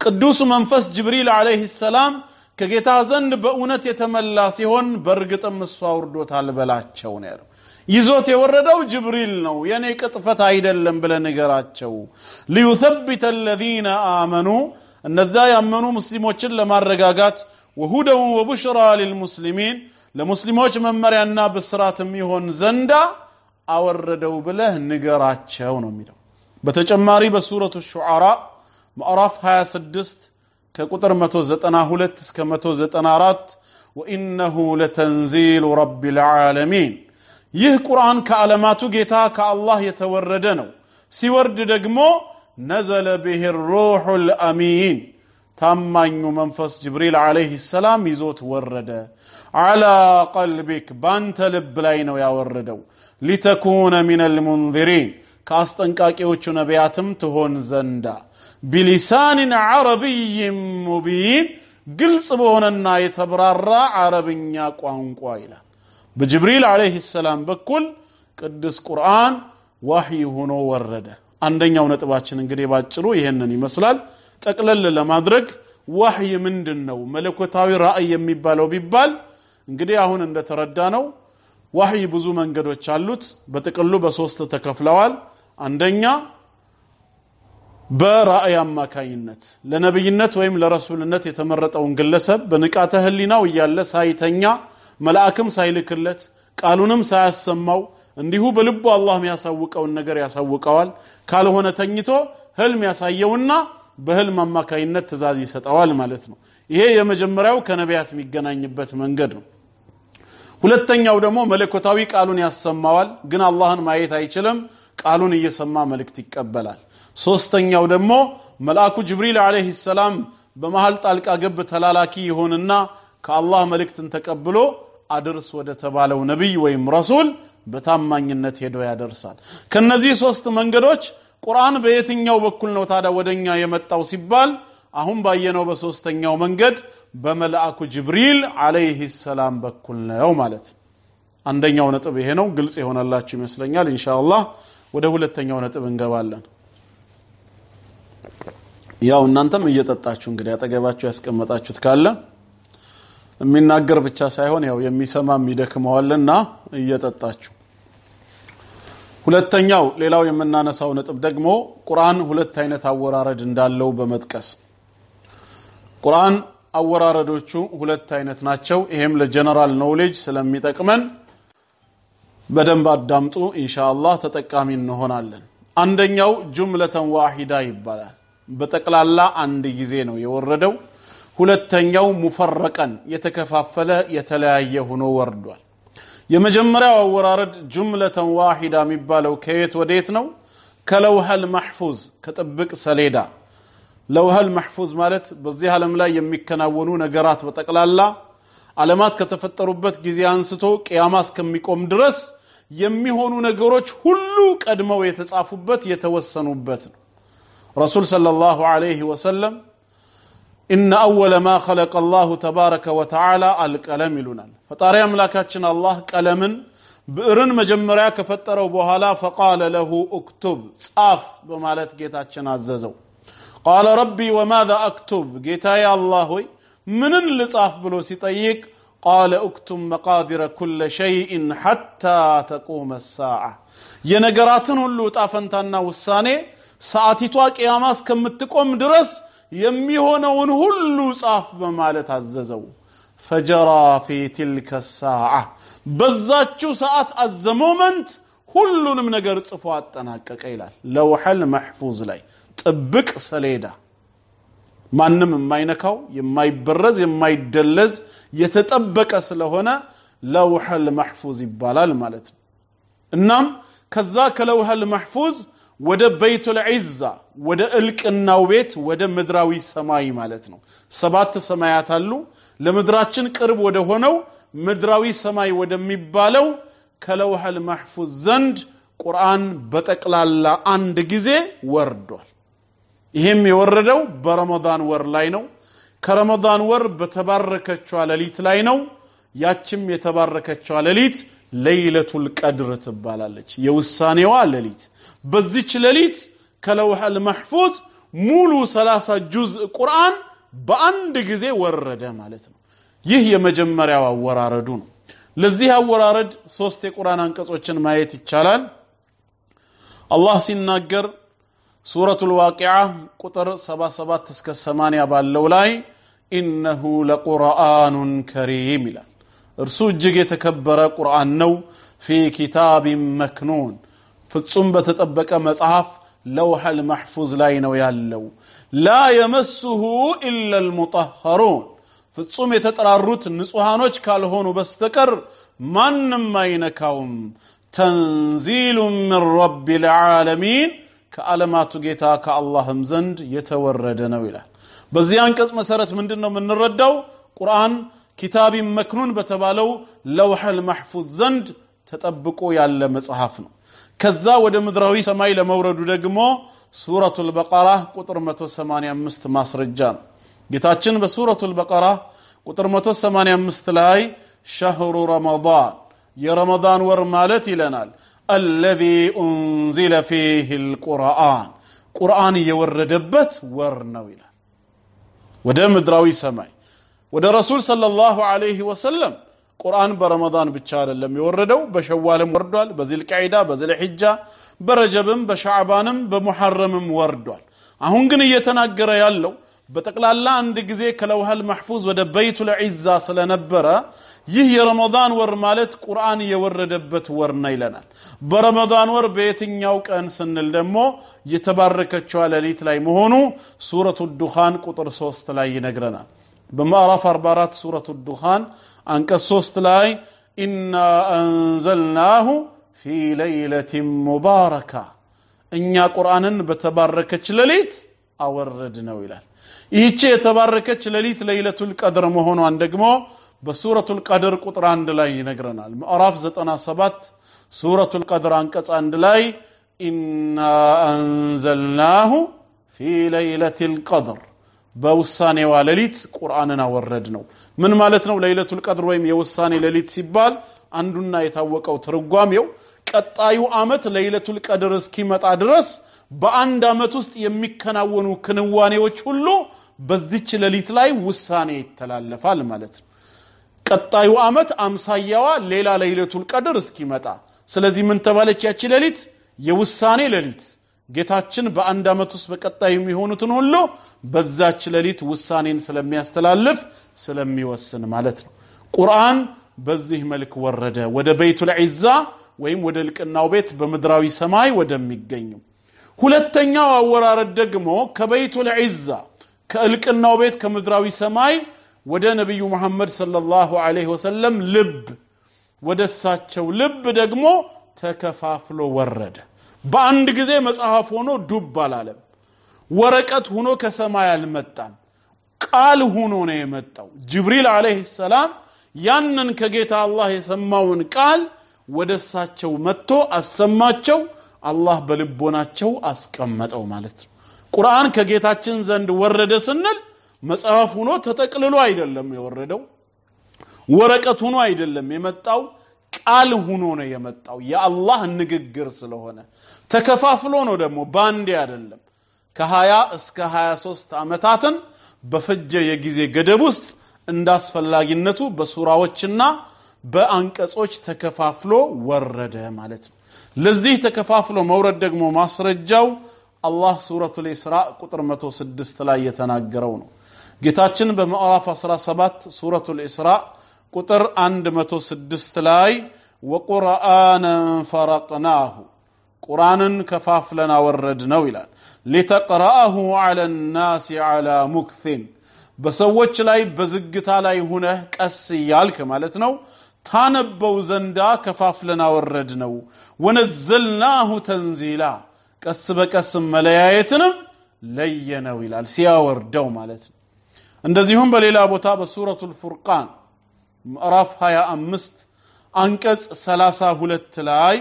ቅዱስ መንፈስ ጅብሪል አለይሂ ሰላም ከጌታ ዘንድ በእውነት የተመላ ሲሆን በርግጥም እሱ አውርዶታል በላቸው ነው ያለው። ይዞት የወረደው ጅብሪል ነው የኔ ቅጥፈት አይደለም ብለ ንገራቸው። ሊዩثبت الذين آمنوا እነዛ ያመኑ ሙስሊሞችን ለማረጋጋት ወሁደው ወቡሽራ للمسلمين ለሙስሊሞች መመሪያና ብስራትም ይሆን ዘንዳ አወረደው ብለህ ንገራቸው ነው የሚለው። በተጨማሪ በሱረቱ ሹዓራ ምዕራፍ 26 ከቁጥር 192 እስከ 194 ወኢነሁ ለተንዚሉ ረቢል ዓለሚን ይህ ቁርአን ከዓለማቱ ጌታ ከአላህ የተወረደ ነው። ሲወርድ ደግሞ ነዘለ ቢሂ ሩሑል አሚን ታማኙ መንፈስ ጅብሪል አለይሂ ሰላም ይዞት ወረደ። አላ ቀልቢክ ባንተ ልብ ላይ ነው ያወረደው። ሊተኩነ ሚነል ሙንዚሪን ከአስጠንቃቂዎቹ ነቢያትም ትሆን ዘንዳ ቢሊሳኒን ዓረቢይ ሙቢን ግልጽ በሆነና የተብራራ አረብኛ ቋንቋ ይላል። በጅብሪል አለይሂ ሰላም በኩል ቅዱስ ቁርአን ወህይ ሆኖ ወረደ። አንደኛው ነጥባችን እንግዲህ ባጭሩ ይሄንን ይመስላል። ጠቅለል ለማድረግ ወህይ ምንድነው? መለኮታዊ ራእይ የሚባለው ቢባል እንግዲህ አሁን እንደተረዳነው ወህይ ብዙ መንገዶች አሉት። በጥቅሉ በሶስት ተከፍለዋል። አንደኛ በራእይ አማካይነት ለነብይነት ወይም ለረሱልነት የተመረጠውን ግለሰብ በንቃተ ህሊናው እያለ ሳይተኛ መላእክም ሳይልክለት ቃሉንም ሳያሰማው እንዲሁ በልቡ አላህ የሚያሳውቀውን ነገር ያሳውቀዋል። ካልሆነ ተኝቶ ህልም ያሳየውና በህልም አማካይነት ትእዛዝ ይሰጣዋል ማለት ነው። ይሄ የመጀመሪያው ከነቢያት የሚገናኝበት መንገድ ነው። ሁለተኛው ደግሞ መለኮታዊ ቃሉን ያሰማዋል፣ ግን አላህን ማየት አይችልም። ቃሉን እየሰማ መልእክት ይቀበላል። ሶስተኛው ደግሞ መልአኩ ጅብሪል አለይሂ ሰላም በመሃል ጣልቃ ገብ ተላላኪ ይሆንና ከአላህ መልእክትን ተቀብሎ አድርስ ወደ ተባለው ነብይ ወይም ረሱል በታማኝነት ሄዶ ያደርሳል። ከነዚህ ሶስት መንገዶች ቁርአን በየትኛው በኩል ነው ታዲያ ወደኛ የመጣው ሲባል አሁን ባየነው በሶስተኛው መንገድ በመልአኩ ጅብሪል አለይሂ ሰላም በኩል ነው ማለት። አንደኛው ነጥብ ይሄ ነው። ግልጽ ይሆናላችሁ ይመስለኛል። ኢንሻአላህ ወደ ሁለተኛው ነጥብ እንገባለን። ያው እናንተም እየጠጣችሁ እንግዲህ አጠገባችሁ ያስቀመጣችሁት ካለ የሚናገር ብቻ ሳይሆን ያው የሚሰማም ይደክመዋልና እየጠጣችሁ። ሁለተኛው ሌላው የምናነሳው ነጥብ ደግሞ ቁርአን ሁለት አይነት አወራረድ እንዳለው በመጥቀስ ቁርአን አወራረዶቹ ሁለት አይነት ናቸው። ይሄም ለጀነራል ኖሌጅ ስለሚጠቅመን በደንብ አዳምጡ ኢንሻአላህ ተጠቃሚ እንሆናለን። አንደኛው ጁምለተን ዋሂዳ ይባላል። በጠቅላላ አንድ ጊዜ ነው የወረደው። ሁለተኛው ሙፈረቀን የተከፋፈለ የተለያየ ሆኖ ወርዷል። የመጀመሪያው አወራረድ ጁምለተን ዋሂዳ የሚባለው ከየት ወዴት ነው? ከለውሐል መህፉዝ ከጥብቅ ሰሌዳ። ለውሐል መህፉዝ ማለት በዚህ ዓለም ላይ የሚከናወኑ ነገራት በጠቅላላ ዓለማት ከተፈጠሩበት ጊዜ አንስቶ ቂያማ እስከሚቆም ድረስ የሚሆኑ ነገሮች ሁሉ ቀድመው የተጻፉበት የተወሰኑበት ነው። ረሱል ሰለላሁ ዐለይሂ ወሰለም إن أول ما خلق الله تبارك وتعالى القلم ይሉናል። ፈጣሪ አምላካችን አላህ ቀለምን ብዕርን መጀመሪያ ከፈጠረው በኋላ فقال له اكتب ጻፍ በማለት ጌታችን አዘዘው። قال ربي وماذا اكتب ጌታዬ አላህ ሆይ ምንን ልጻፍ ብሎ ሲጠይቅ قال اكتم مقادير كل شيء حتى تقوم الساعة የነገራትን ሁሉ ጣፈንታና ውሳኔ ሰዓቲቷ ቂያማ እስከምትቆም ድረስ የሚሆነውን ሁሉ ጻፍ በማለት አዘዘው فجرى في تلك الساعة በዛችው ሰዓት at the moment ሁሉንም ነገር ጽፎ አጠናቀቀ ይላል ለውሐል መህፉዝ ላይ ጥብቅ ሰሌዳ ማንንም የማይነካው የማይበረዝ የማይደለዝ የተጠበቀ ስለሆነ ለውሐል መህፉዝ ይባላል ማለት ነው እናም ከዛ ከለውሐል መህፉዝ ወደ በይቱል ዒዛ ወደ እልቅናው ቤት ወደ ምድራዊ ሰማይ ማለት ነው ሰባት ሰማያት አሉ ለምድራችን ቅርብ ወደ ሆነው ምድራዊ ሰማይ ወደሚባለው ከለውሐል መህፉዝ ዘንድ ቁርአን በጠቅላላ አንድ ጊዜ ወርዷል ይሄም የወረደው በረመዳን ወር ላይ ነው ከረመዳን ወር በተባረከችው ሌሊት ላይ ነው ያችም የተባረከችው ሌሊት ለይለቱል ቀድር ትባላለች የውሳኔዋ ሌሊት በዚች ሌሊት ከለውሐል መህፉዝ ሙሉ 30 ጁዝ ቁርአን በአንድ ጊዜ ወረደ ማለት ነው ይህ የመጀመሪያው አወራረዱ ነው ለዚህ አወራረድ ሶስት የቁርአን አንቀጾችን ማየት ይቻላል አላህ ሲናገር ሱረቱል ዋቂዓ ቁጥር 77 እስከ 80 ባለው ላይ ኢነሁ ለቁርአኑን ከሪም ይላል እርሱ እጅግ የተከበረ ቁርአን ነው في كتاب مكنون ፍጹም በተጠበቀ መጽሐፍ ለውሐል መህፉዝ ላይ ነው ያለው لا يمسه الا المطهرون ፍጹም የተጠራሩት ንጹሃኖች ካልሆኑ በስተቀር ማንንም አይነካውም تنزيل من رب العالمين ከዓለማቱ ጌታ ከአላህም ዘንድ የተወረደ ነው ይላል በዚህ አንቀጽ መሰረት ምንድነው የምንረዳው ቁርአን ኪታብ መክኑን በተባለው ለውሐል መህፉዝ ዘንድ ተጠብቆ ያለ መጽሐፍ ነው ከዛ ወደ ምድራዊ ሰማይ ለመውረዱ ደግሞ ሱረቱል በቀራ ቁጥር 185 ማስረጃ ነው ጌታችን በሱረቱል በቀራ ቁጥር 185 ላይ ሸህሩ ረመዳን የረመዳን ወር ማለት ይለናል الذي انزل فيه القرآن قرآن የወረደበት ወር ነው ይላል ወደ ምድራዊ ሰማይ ወደ ረሱል ሰለላሁ ዐለይሂ ወሰለም ቁርአን በረመዳን ብቻ አይደለም የወረደው በሸዋልም ወርዷል በዚልቃዒዳ በዚልሂጃ በረጀብም በሻዕባንም በሙሐረምም ወርዷል አሁን ግን እየተናገረ ያለው በጠቅላላ አንድ ጊዜ ከለውሐል መህፉዝ ወደ በይቱል ዒዛ ስለነበረ ይህ የረመዳን ወር ማለት ቁርአን የወረደበት ወር ነው ይለናል በረመዳን ወር በየትኛው ቀን ስንል ደግሞ የተባረከችው ሌሊት ላይ መሆኑ ሱረቱል ዱኻን ቁጥር 3 ላይ ይነግረናል በማዕራፍ 44 ሱረቱል ዱኻን አንቀጽ 3 ላይ ኢና አንዘልናሁ ፊ ለይለቲን ሙባረካ እኛ ቁርአንን በተባረከች ሌሊት አወረድ ነው ይላል ይህች የተባረከች ሌሊት ለይለቱል ቀድር መሆኗን ደግሞ በሱረቱል ቀድር ቁጥር 1 ላይ ይነግረናል ማዕራፍ 97 ሱረቱል ቀድር አንቀጽ 1 ላይ ኢና አንዘልናሁ ፊ ለይለቲል ቀድር በውሳኔዋ ሌሊት ቁርአንን አወረድ ነው ምን ማለት ነው ለይለቱል ቀድር ወይም የውሳኔ ሌሊት ሲባል አንዱና የታወቀው ትርጓሜው ቀጣዩ አመት ለይለቱል ቀድር እስኪመጣ ድረስ በአንድ አመት ውስጥ የሚከናወኑ ክንዋኔዎች ሁሉ በዚች ሌሊት ላይ ውሳኔ ይተላለፋል ማለት ነው ቀጣዩ አመት አምሳያዋ ሌላ ለይለቱል ቀድር እስኪመጣ ስለዚህ ምን ተባለች ያቺ ሌሊት የውሳኔ ሌሊት ጌታችን በአንድ አመት ውስጥ በቀጣዩ የሚሆኑትን ሁሉ በዛች ሌሊት ውሳኔን ስለሚያስተላልፍ ስለሚወስን ማለት ነው ቁርአን በዚህ መልክ ወረደ ወደ በይቱል ዒዛ ወይም ወደ ልቅናው ቤት በምድራዊ ሰማይ ወደሚገኘው ሁለተኛው አወራረድ ደግሞ ከበይቱል ዒዛ ከልቅናው ቤት ከምድራዊ ሰማይ ወደ ነብዩ መሐመድ ሰለላሁ ዐለይሂ ወሰለም ልብ ወደሳቸው ልብ ደግሞ ተከፋፍሎ ወረደ በአንድ ጊዜ መጽሐፍ ሆኖ ዱብ አላለም ወረቀት ሆኖ ከሰማይ አልመጣም ቃል ሆኖ ነው የመጣው ጅብሪል ዐለይሂ ሰላም ያንን ከጌታ አላህ የሰማውን ቃል ወደሳቸው መጥቶ አሰማቸው አላህ በልቦናቸው አስቀመጠው ማለት ነው ቁርአን ከጌታችን ዘንድ ወረደ ስንል መጽሐፍ ሆኖ ተጠቅልሎ አይደለም የወረደው ወረቀት ሆኖ አይደለም የመጣው ቃል ሆኖ ነው የመጣው የአላህ ንግግር ስለሆነ ተከፋፍሎ ነው ደግሞ ባንዴ አይደለም ከ20 እስከ 23 አመታትን በፈጀ የጊዜ ገደብ ውስጥ እንዳስፈላጊነቱ በሱራዎችና በአንቀጾች ተከፋፍሎ ወረደ ማለት ነው ለዚህ ተከፋፍሎ መውረድ ደግሞ ማስረጃው አላህ ሱረቱል ኢስራ ቁጥር 106 ላይ የተናገረው ነው ጌታችን በምዕራፍ 17 ሱረቱል ኢስራ ቁጥር 106 ላይ ወቁርአንን ፈረቅናሁ ቁርአንን ከፋፍለን አወረድነው ይላል ሊተቅራአሁ ዐለ الناس على مكث በሰዎች ላይ በዝግታ ላይ ሆነ ቀስ ይያልክ ማለት ነው ታነበው ዘንዳ ከፋፍለን አወረድነው ወነዘልናሁ ተንዚላ ቀስ በቀስ መለያየትንም ለየነው ይላል ሲያወርደው ማለት ነው እንደዚሁም በሌላ ቦታ በሱረቱል ፉርቃን ምዕራፍ 25 አንቀጽ 32 ላይ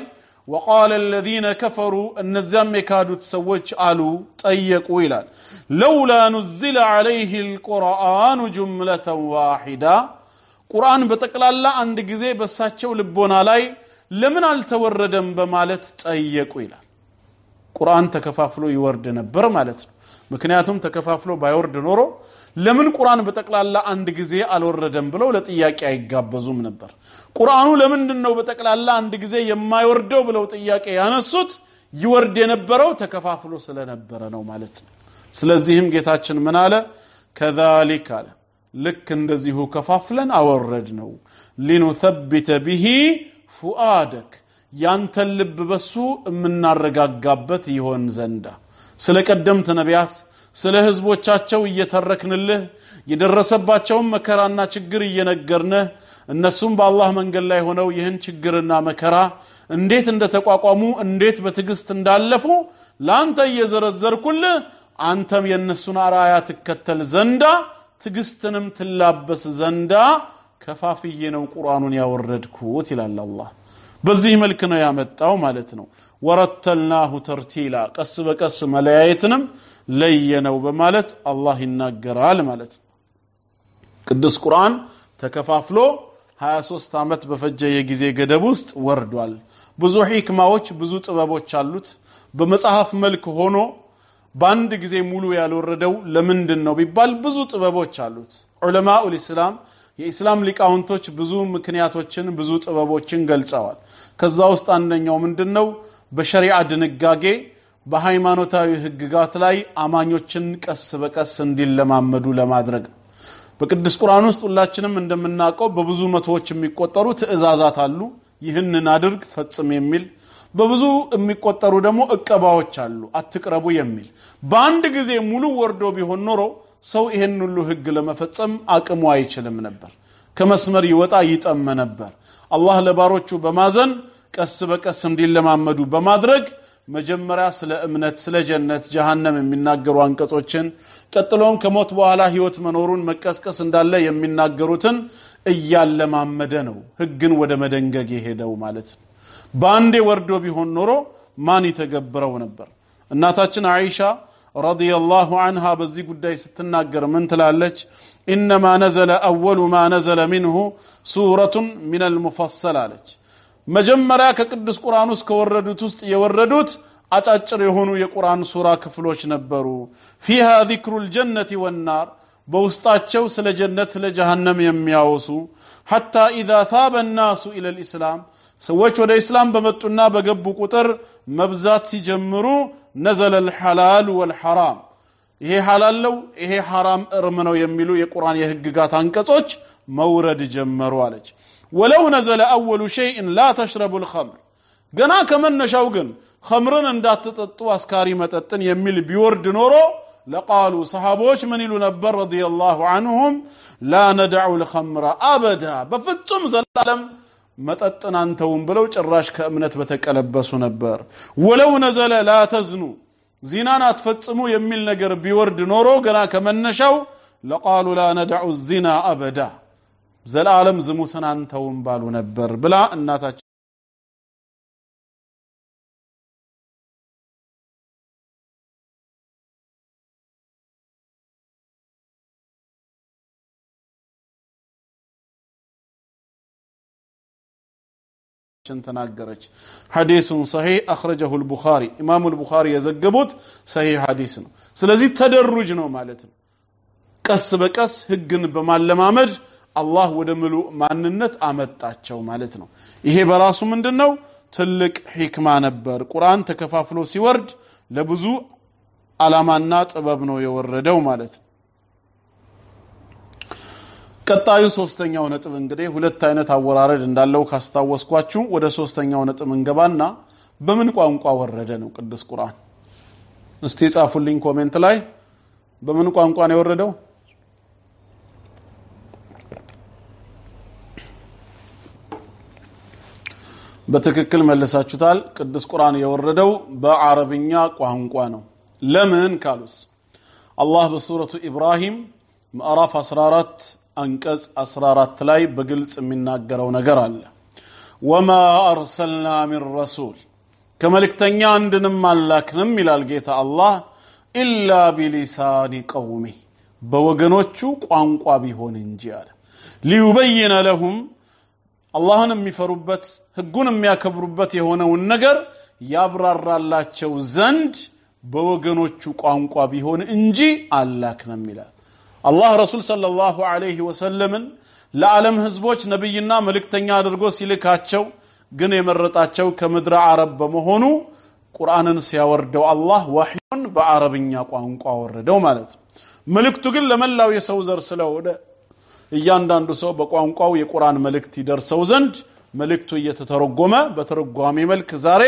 وقال الذين كفروا النزام يكادوا تسوج علو طيقوا ይላል لولا نزل عليه القرآن جملة واحدة ቁርአን በተቀላላ አንድ ጊዜ በሳቸው ልቦና ላይ ለምን አልተወረደም በማለት ጠየቁ ይላል ቁርአን ተከፋፍሎ ይወርድ ነበር ማለት ነው ምክንያቱም ተከፋፍሎ ባይወርድ ኖሮ ለምን ቁርአን በተቀላላ አንድ ጊዜ አልወረደም ብለው ለጥያቄ አይጋበዙም ነበር ቁርአኑ ለምንድነው በተቀላላ አንድ ጊዜ የማይወርደው ብለው ጥያቄ ያነሱት ይወርድ የነበረው ተከፋፍሎ ስለነበረ ነው ማለት ነው ስለዚህም ጌታችን ምን አለ ከذلك አለ ልክ እንደዚሁ ከፋፍለን አወረድ ነው ሊኑثبت به فؤادك ያንተ ልብ በሱ እምናረጋጋበት ይሆን ዘንዳ ስለ ቀደምት ነቢያት ስለ ህዝቦቻቸው እየተረክንልህ የደረሰባቸው መከራና ችግር እየነገርነህ እነሱም በአላህ መንገድ ላይ ሆነው ይህን ችግርና መከራ እንዴት እንደተቋቋሙ እንዴት በትግስት እንዳለፉ ላንተ እየዘረዘርኩልህ አንተም የነሱን አራያ ተከተል ዘንዳ ትግስትንም ትላበስ ዘንዳ ከፋፍዬ ነው ቁርአኑን ያወረድኩት ይላል አላህ በዚህ መልኩ ነው ያመጣው ማለት ነው ወረተልናሁ ተርቲላ ቀስ በቀስ መለያየትንም ለየነው በማለት አላህ ይናገራል ማለት ነው ቅዱስ ቁርአን ተከፋፍሎ 23 አመት በፈጀ የጊዜ ገደብ ውስጥ ወርዷል ብዙ ሂክማዎች ብዙ ጥበቦች አሉት በመጽሐፍ መልክ ሆኖ ባንድ ጊዜ ሙሉ ያልወረደው ለምንድነው ቢባል ብዙ ጥበቦች አሉት ዑለማኡል ኢስላም የኢስላም ሊቃውንቶች ብዙ ምክንያቶችን ብዙ ጥበቦችን ገልጸዋል ከዛ ውስጥ አንደኛው ምንድነው በሸሪዓ ድንጋጌ በሃይማኖታዊ ህግጋት ላይ አማኞችን ቀስ በቀስ እንዲለማመዱ ለማድረግ በቅዱስ ቁርአን ውስጥ ሁላችንም እንደምናውቀው በብዙ መቶዎች የሚቆጠሩ ትእዛዛት አሉ ይህንን አድርግ ፈጽም የሚል በብዙ የሚቆጠሩ ደግሞ እቀባዎች አሉ አትቅረቡ የሚል በአንድ ጊዜ ሙሉ ወርዶ ቢሆን ኖሮ ሰው ይሄን ሁሉ ህግ ለመፈጸም አቅሙ አይችልም ነበር ከመስመር ይወጣ ይጠመ ነበር አላህ ለባሮቹ በማዘን ቀስ በቀስ እንዲለማመዱ በማድረግ መጀመሪያ ስለ እምነት ስለ ጀነት ጀሃነም የሚናገሩ አንቀጾችን ቀጥሎም ከሞት በኋላ ህይወት መኖሩን መቀስቀስ እንዳለ የሚናገሩትን እያለማመደ ነው ህግን ወደ መደንገግ የሄደው ማለት ነው ባንዴ ወርዶ ቢሆን ኖሮ ማን ይተገብረው ነበር እናታችን አይሻ ረዲየላሁ ዐንሃ በዚህ ጉዳይ ስትናገር ምን ትላለች انما نزل اول ما نزل منه سوره من المفصل አለች መጀመሪያ ከቅዱስ ቁርአን ውስጥ ከወረዱት ውስጥ የወረዱት አጫጭር የሆኑ የቁርአን ሱራ ክፍሎች ነበሩ فيها ذكر الجنه والنار በውስጣቸው ስለ ጀነት ስለ ጀሃነም የሚያወሱ حتى اذا ثاب الناس الى الاسلام ሰዎች ወደ እስላም በመጡና በገቡ ቁጥር መብዛት ሲጀምሩ نزل الحلال والحرام ይሄ ሐላል ነው ይሄ ሐራም እርም ነው የሚሉ የቁርአን የህግጋት አንቀጾች መውረድ ጀመሩ አለች ولو نزل اول شيء لا تشربوا الخمر ገና ከመነሻው ግን ኸምርን እንዳትጠጡ አስካሪ መጠጥን የሚል ቢወርድ ኖሮ لقالوا صحابዎች ምን ይሉ ነበር ረዲየላሁ عنهم لا ندع الخمر ابدا በፍጹም ዘላለም መጠጥን አንተውም ብለው ጭራሽ ከእምነት በተቀለበሱ ነበር ወለው ነዘለ لا تزنوا ዚናን አትፈጽሙ የሚል ነገር ቢወርድ ኖሮ ገና ከመነሻው لقالوا لا ندع الزنا ابدا ዘላለም ዝሙትን አንተውም ባሉ ነበር ብላ እናታችን ተናገረች ሐዲሱን صحيح اخرجه البخاري امام البخاري የዘገቡት صحيح ሐዲስ ነው ስለዚህ ተደሩጅ ነው ማለት ነው ቀስ በቀስ ህግን በማለማመድ አላህ ወደ ሙሉ ማንነት አመጣቸው ማለት ነው። ይሄ በራሱ ምንድነው ትልቅ ሂክማ ነበር። ቁርአን ተከፋፍሎ ሲወርድ ለብዙ ዓላማና ጥበብ ነው የወረደው ማለት ነው። ቀጣዩ ሶስተኛው ነጥብ እንግዲህ ሁለት አይነት አወራረድ እንዳለው ካስታወስኳችሁ ወደ ሶስተኛው ነጥብ እንገባና በምን ቋንቋ ወረደ ነው ቅዱስ ቁርአን? እስቲ ጻፉልኝ ኮሜንት ላይ በምን ቋንቋ ነው የወረደው? በትክክል መልሳችሁታል። ቅዱስ ቁርአን የወረደው በአረብኛ ቋንቋ ነው። ለምን ካሉስ አላህ በሱረቱ ኢብራሂም ምዕራፍ 14 አንቀጽ 14 ላይ በግልጽ የሚናገረው ነገር አለ። ወማ አርሰልና ሚን ረሱል ከመልእክተኛ አንድንም አላክንም ይላል ጌታ አላህ ኢላ ቢሊሳኒ ቀውሚ በወገኖቹ ቋንቋ ቢሆን እንጂ አለ። ሊዩበይነ ለሁም አላህን የሚፈሩበት ህጉን የሚያከብሩበት የሆነውን ነገር ያብራራላቸው ዘንድ በወገኖቹ ቋንቋ ቢሆን እንጂ አላክንም ይላል። አላህ ረሱል ሰለላሁ ዐለይሂ ወሰለምን ለዓለም ህዝቦች ነብይና መልእክተኛ አድርጎ ሲልካቸው ግን የመረጣቸው ከምድረ አረብ በመሆኑ ቁርአንን ሲያወርደው አላህ ወህዩን በአረብኛ ቋንቋ ወረደው ማለት ነው። መልእክቱ ግን ለመላው የሰው ዘር ስለሆነ እያንዳንዱ ሰው በቋንቋው የቁርአን መልእክት ይደርሰው ዘንድ መልእክቱ እየተተረጎመ በተረጓሚ መልክ ዛሬ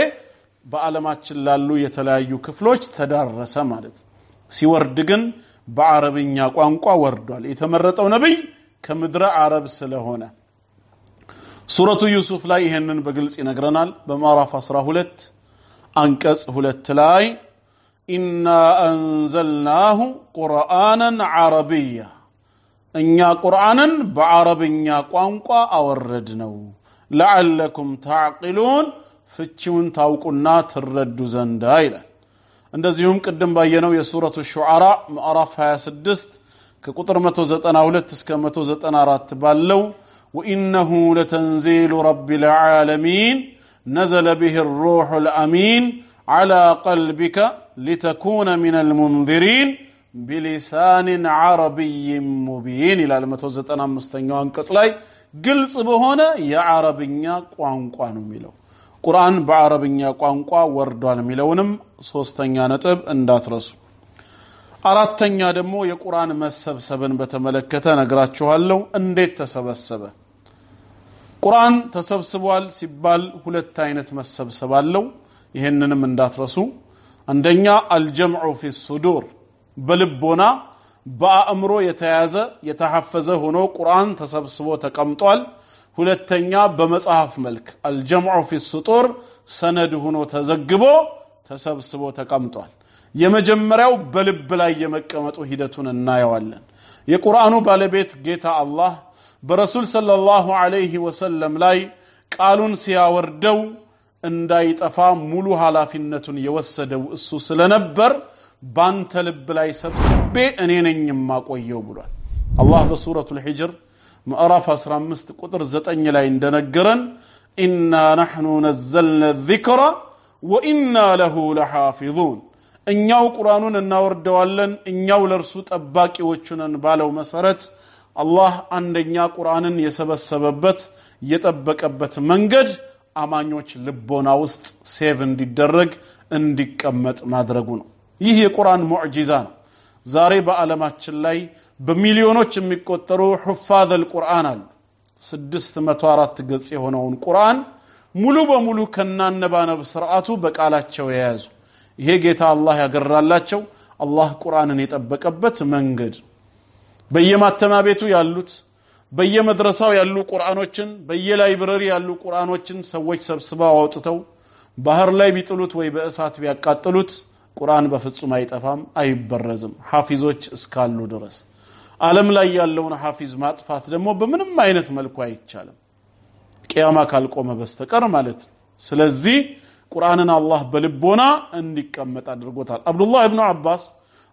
በዓለማችን ላሉ የተለያዩ ክፍሎች ተዳረሰ ማለት ነው። ሲወርድ ግን በአረብኛ ቋንቋ ወርዷል። የተመረጠው ነብይ ከምድረ አረብ ስለሆነ ሱረቱ ዩሱፍ ላይ ይሄንን በግልጽ ይነግረናል። በምዕራፍ 12 አንቀጽ 2 ላይ ኢና አንዘልናሁ ቁርአናን አረብያ እኛ ቁርአንን በአረብኛ ቋንቋ አወረድነው ለዓለኩም ተዕቂሉን ፍቺውን ታውቁና ትረዱ ዘንድ ይላል። እንደዚሁም ቅድም ባየነው የሱረቱ ሹዓራ ምዕራፍ 26 ከቁጥር 192 እስከ 194 ባለው ወኢነሁ ለተንዚሉ ረቢል ዓለሚን ነዘለ ቢሂ الروحul አሚን على قلبك لتكون من المنذرين بلسان عربي مبين الى 195ኛው አንቀጽ ላይ ግልጽ በሆነ የአረብኛ ቋንቋ ነው የሚለው። ቁርአን በአረብኛ ቋንቋ ወርዷል የሚለውንም ሶስተኛ ነጥብ እንዳትረሱ። አራተኛ ደግሞ የቁርአን መሰብሰብን በተመለከተ ነግራችኋለሁ። እንዴት ተሰበሰበ? ቁርአን ተሰብስቧል ሲባል ሁለት አይነት መሰብሰብ አለው። ይሄንንም እንዳትረሱ። አንደኛ አልጀምዑ ፊ الصدور በልቦና በአእምሮ የተያዘ የተሐፈዘ ሆኖ ቁርአን ተሰብስቦ ተቀምጧል። ሁለተኛ በመጽሐፍ መልክ አልጀምዑ ፊ السطور ሰነድ ሆኖ ተዘግቦ ተሰብስቦ ተቀምጧል። የመጀመሪያው በልብ ላይ የመቀመጡ ሂደቱን እናየዋለን። የቁርአኑ ባለቤት ጌታ አላህ በረሱል ሰለላሁ ዐለይሂ ወሰለም ላይ ቃሉን ሲያወርደው እንዳይጠፋ ሙሉ ኃላፊነቱን የወሰደው እሱ ስለነበር ባንተ ልብ ላይ ሰብስቤ እኔ ነኝ የማቆየው ብሏል። አላህ በሱረቱል ሂጅር ምዕራፍ 15 ቁጥር 9 ላይ እንደነገረን ኢና ነህኑ ነዘልና الذክራ ወኢና ለሁ ለሐፊዙን እኛው ቁርአኑን እናወርደዋለን እኛው ለርሱ ጠባቂዎች ነን ባለው መሰረት አላህ አንደኛ ቁርአንን የሰበሰበበት የጠበቀበት መንገድ አማኞች ልቦና ውስጥ ሴቭ እንዲደረግ እንዲቀመጥ ማድረጉ ነው። ይህ የቁርአን ሙዕጂዛ ነው። ዛሬ በዓለማችን ላይ በሚሊዮኖች የሚቆጠሩ ሑፋዝ አልቁርአን አሉ። 604 ገጽ የሆነውን ቁርአን ሙሉ በሙሉ ከናነባነብ ስርዓቱ በቃላቸው የያዙ ይሄ ጌታ አላህ ያገራላቸው አላህ ቁርአንን የጠበቀበት መንገድ በየማተሚያ ቤቱ ያሉት በየመድረሳው ያሉ ቁርአኖችን በየላይብረሪ ያሉ ቁርአኖችን ሰዎች ሰብስበው አውጥተው ባህር ላይ ቢጥሉት ወይ በእሳት ቢያቃጥሉት ቁርአን በፍጹም አይጠፋም አይበረዝም ሐፊዞች እስካሉ ድረስ። ዓለም ላይ ያለውን ሐፊዝ ማጥፋት ደግሞ በምንም አይነት መልኩ አይቻልም ቂያማ ካልቆመ በስተቀር ማለት ነው። ስለዚህ ቁርአንን አላህ በልቦና እንዲቀመጥ አድርጎታል። አብዱላህ ኢብኑ አባስ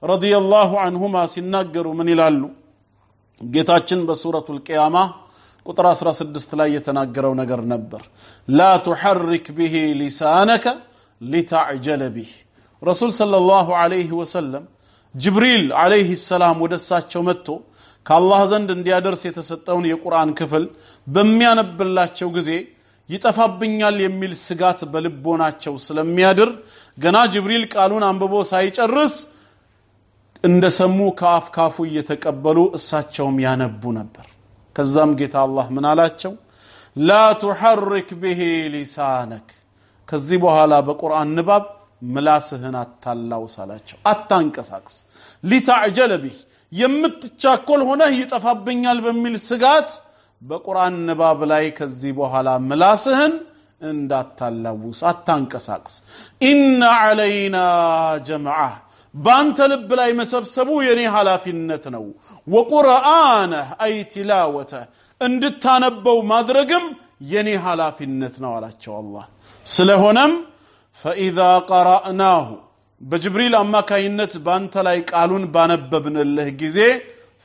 ረዲየላሁ ዐንሁማ ሲናገሩ ምን ይላሉ? ጌታችን በሱረቱል ቂያማ ቁጥር 16 ላይ የተናገረው ነገር ነበር። ላ تحرك به لسانك لتعجل به ረሱል ሰለላሁ ዐለይሂ ወሰለም ጅብሪል አለይሂ ሰላም ወደሳቸው መጥቶ ከአላህ ዘንድ እንዲያደርስ የተሰጠውን የቁርአን ክፍል በሚያነብላቸው ጊዜ ይጠፋብኛል የሚል ስጋት በልቦናቸው ስለሚያድር ገና ጅብሪል ቃሉን አንብቦ ሳይጨርስ እንደሰሙ ከአፍካፉ እየተቀበሉ እሳቸውም ያነቡ ነበር ከዛም ጌታ አላህ ምን አላቸው ላ تحرك به لسانك ከዚህ በኋላ በቁርአን ንባብ ምላስህን አታላውስ አላቸው አታንቀሳቅስ لتعجل به የምትቻኮል ሆነ ይጠፋብኛል በሚል ስጋት በቁርአን ንባብ ላይ ከዚህ በኋላ ምላስህን እንዳታላውስ አታንቀሳቅስ ኢነ علينا جمعه ባንተ ልብ ላይ መሰብሰቡ የኔ ሐላፊነት ነው ወቁርአነ አይ ትላወተ እንድታነበው ማድረግም የኔ ሐላፊነት ነው አላቸው አላህ ስለሆነም فاذا قرأناه በጅብሪል አማካይነት ባንተ ላይ ቃሉን ባነበብንልህ ጊዜ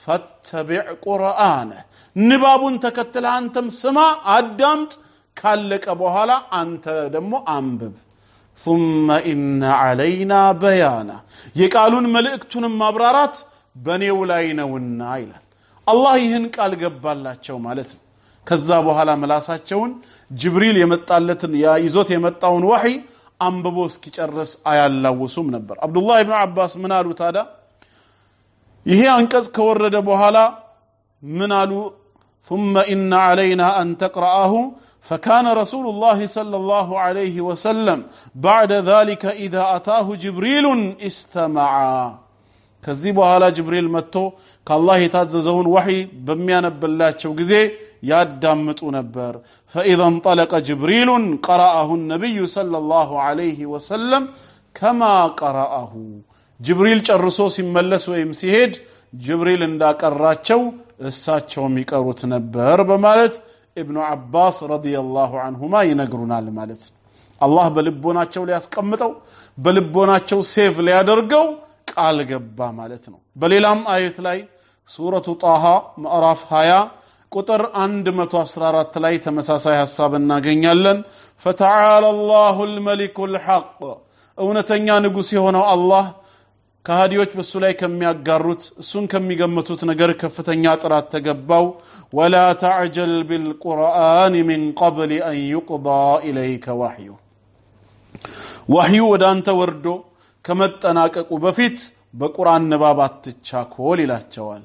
ፈተቢዕ ቁርአነ ንባቡን ተከተለ አንተም ስማ አዳምጥ ካለቀ በኋላ አንተ ደግሞ አንብብ ثم ان علينا بيانا የቃሉን መልእክቱንም ማብራራት በኔው ላይ ነውና ይላል አላህ ይህን ቃል ገባላቸው ማለት ነው ከዛ በኋላ ምላሳቸውን ጅብሪል የመጣለትን ይዞት የመጣውን ወህይ አንብቦ እስኪጨርስ አያላውሱም ነበር አብዱላህ ኢብኑ አባስ ምን አሉ ታዳ ይሄ አንቀጽ ከወረደ በኋላ ምን አሉ ثم ان علينا ان تقرأه فكان رسول الله صلى الله عليه وسلم بعد ذلك اذا اتاه جبريل استمع ከዚህ በኋላ ጅብሪል መጥቶ ከአላህ የታዘዘውን ወህይ በሚያነብላቸው ጊዜ ያዳምጡ ነበር فاذا انطلق جبريل قرأه النبي صلى الله عليه وسلم كما قرأه ጅብሪል ጨርሶ ሲመለስ ወይም ሲሄድ ጅብሪል እንዳቀራቸው እሳቸውም ይቀሩት ነበር በማለት ኢብኑ አባስ ረዲየላሁ ዐንሁማ ይነግሩናል ማለት ነው አላህ በልቦናቸው ሊያስቀምጠው በልቦናቸው ሴቭ ሊያደርገው ቃል ገባ ማለት ነው በሌላም አየት ላይ ሱረቱ ጣሃ ምዕራፍ 20 ቁጥር 114 ላይ ተመሳሳይ ሐሳብ እናገኛለን فتعالى الله الملك الحق እውነተኛ ንጉስ የሆነው አላህ ከሃዲዎች በሱ ላይ ከሚያጋሩት እሱን ከሚገመቱት ነገር ከፍተኛ ጥራት ተገባው ولا تعجل بالقرآن من قبل أن يقضى إليك وحيه وحيه ወዳንተ ወርዶ ከመጠናቀቁ በፊት በቁርአን ንባባት ተቻኮል ይላቸዋል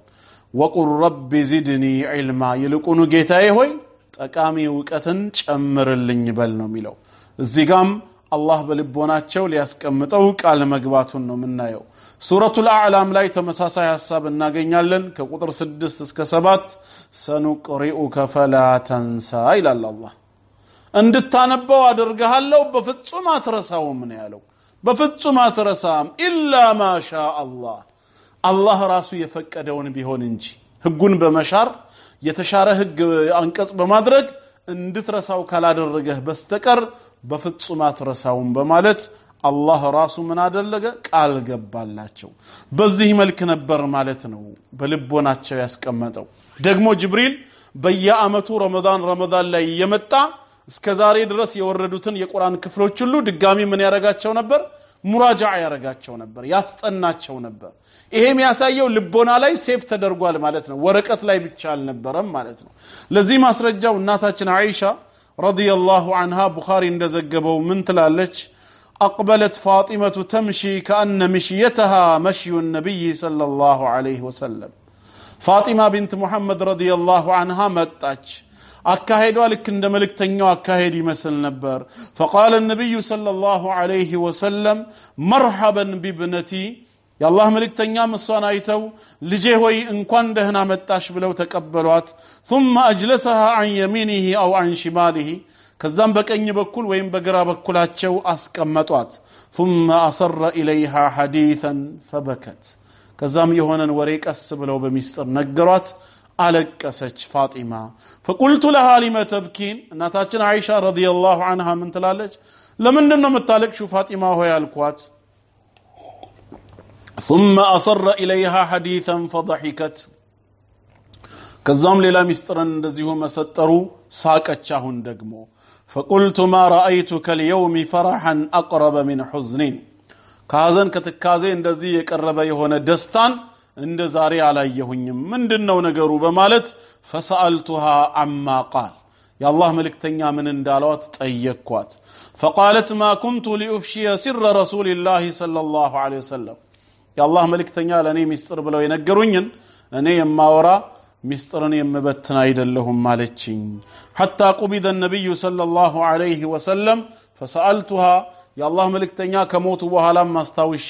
وقل رب زدني علما ይልቁኑ ጌታዬ ሆይ ጠቃሚ ዕውቀትን ጨምርልኝ በል ነው የሚለው እዚህ ጋም አላህ በልቦናቸው ሊያስቀምጠው ቃል መግባቱን ነው የምናየው ሱረቱል አዕላም ላይ ተመሳሳይ ሐሳብ እናገኛለን ከቁጥር 6 እስከ 7 ሰኑቅሪኡከ ፈላ ተንሳ ይላል አላህ እንድታነበው አድርገሃለሁ በፍጹም አትረሳውም ነው ያለው በፍጹም አትረሳም ኢላ ማሻ አላህ አላህ ራሱ የፈቀደውን ቢሆን እንጂ ህጉን በመሻር የተሻረ ህግ አንቀጽ በማድረግ እንድትረሳው ካላደረገህ በስተቀር በፍጹም አትረሳውም በማለት አላህ ራሱ ምን አደረገ ቃል ገባላቸው በዚህ መልክ ነበር ማለት ነው በልቦናቸው ያስቀመጠው ደግሞ ጅብሪል በየአመቱ ረመዳን ላይ የመጣ እስከዛሬ ድረስ የወረዱትን የቁርአን ክፍሎች ሁሉ ድጋሚ ምን ያረጋቸው ነበር ሙራጃዓ ያረጋቸው ነበር ያስጠናቸው ነበር ይሄም ያሳየው ልቦና ላይ ሴፍ ተደርጓል ማለት ነው ወረቀት ላይ ብቻ አልነበረም ማለት ነው ለዚህ ማስረጃው እናታችን አይሻ ረዲየላሁ ዐንሃ ቡኻሪ እንደዘገበው ምን ትላለች أقبلت فاطمة تمشي كأن مشيتها مشي النبي صلى الله عليه وسلم فاطمة بنت محمد رضي الله عنها متاج أكاهدوا لك عند ملك تنيو أكاهدي مثل نبر فقال النبي صلى الله عليه وسلم مرحبا بابنتي يا الله ملك تنيا مسوان آيتو لجيهوي إن كان دهنا متاش بلو تقبلوات ثم أجلسها عن يمينه أو عن شماله كذا بكأني بكل وين بقرا بكلاتشو أسكمتوات ثم أصر إليها حديثا فبكت كذا يهونا وريك السبلو بمستر نقرات ألكسج فاطمة فقلت لها لما تبكين ناتاتنا عائشة رضي الله عنها من تلالج لمن نم التالك شو فاطمة هو الكوات ثم أصر إليها حديثا فضحكت كذام للا مسترن دزيه مسطرو ساكتشاهن دقمو فقلت ما رأيتك اليوم فرحا أقرب من حزن ካዘን ከትካዜ እንደዚህ የቀረበ የሆነ ደስታን እንደ ዛሬ አላየሁኝም ምንድነው ነገሩ በማለት فسألتها عما قال የአላህ መልእክተኛ ምን እንዳሏት ጠየቅኳት فقالت ما كنت لأفشي سر رسول الله صلى الله عليه وسلم የአላህ መልእክተኛ ለኔ ሚስጥር ብለው የነገሩኝን እኔ የማወራ ሚስጥርን የምበትን አይደለሁም ማለችኝ حتى قبض النبي صلى الله عليه وسلم فسألتها የአላህ መልእክተኛ ከሞቱ በኋላ ማስታውሼ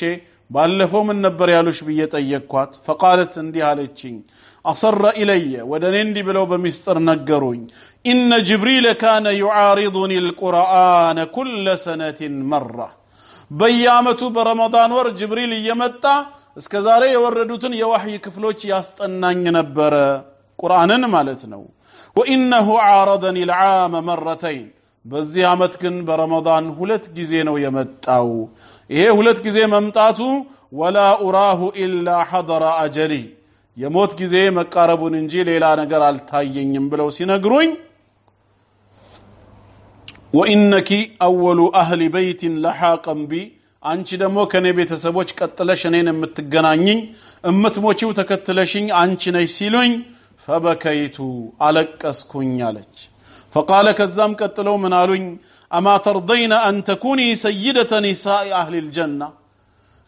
ባለፈው ምን ነበር ያሉሽ ብዬ ጠየቅኳት فقالت እንዲህ አለችኝ أصر إلي ودني እንዲህ ብለው በሚስጥር ነገሩኝ إن جبريل كان يعارضني القرآن كل سنة مرة በየአመቱ በረመዳን ወር ጅብሪል እየመጣ እስከዛሬ የወረዱትን የወህይ ክፍሎች ያስጠናኝ ነበር ቁርአንን ማለት ነው وإنه عارضني العام مرتين በዚህ አመት ግን በረመዳን ሁለት ጊዜ ነው የመጣው ይሄ ሁለት ጊዜ መምጣቱ ولا أراه إلا حضر أجلي የሞት ጊዜ መቃረቡን እንጂ ሌላ ነገር አልታየኝም ብለው ሲነግሩኝ وإنك أول أهل بيت لحاقا بي አንቺ ደግሞ ከኔ ቤተሰቦች ቀጥለሽ እኔን የምትገናኝኝ እምትሞቺው ተከትለሽኝ አንቺ ነሽ ሲሉኝ فبكيت አለቀስኩኝ አለች فقال كزام قتلوا من قالوا اما ترضين ان تكوني سيده نساء اهل الجنه